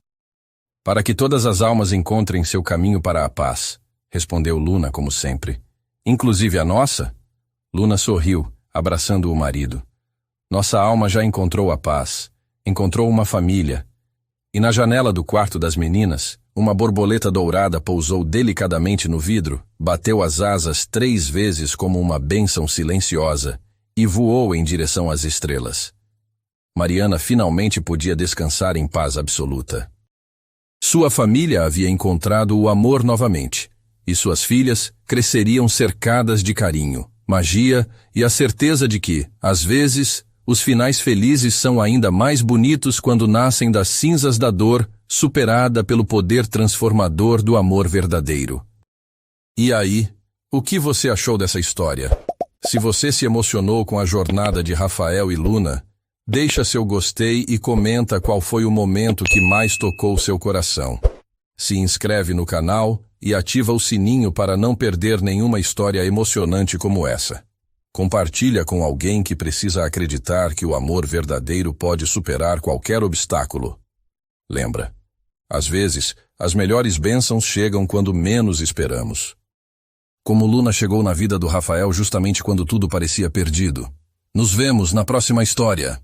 Para que todas as almas encontrem seu caminho para a paz, respondeu Luna como sempre. Inclusive a nossa? Luna sorriu, abraçando o marido. Nossa alma já encontrou a paz, encontrou uma família. E na janela do quarto das meninas, uma borboleta dourada pousou delicadamente no vidro, bateu as asas 3 vezes como uma bênção silenciosa e voou em direção às estrelas. Mariana finalmente podia descansar em paz absoluta. Sua família havia encontrado o amor novamente, e suas filhas cresceriam cercadas de carinho, magia e a certeza de que, às vezes, os finais felizes são ainda mais bonitos quando nascem das cinzas da dor, superada pelo poder transformador do amor verdadeiro. E aí, o que você achou dessa história? Se você se emocionou com a jornada de Rafael e Luna, deixa seu gostei e comenta qual foi o momento que mais tocou seu coração. Se inscreve no canal e ativa o sininho para não perder nenhuma história emocionante como essa. Compartilha com alguém que precisa acreditar que o amor verdadeiro pode superar qualquer obstáculo. Lembra, às vezes, as melhores bênçãos chegam quando menos esperamos. Como Luna chegou na vida do Rafael justamente quando tudo parecia perdido. Nos vemos na próxima história.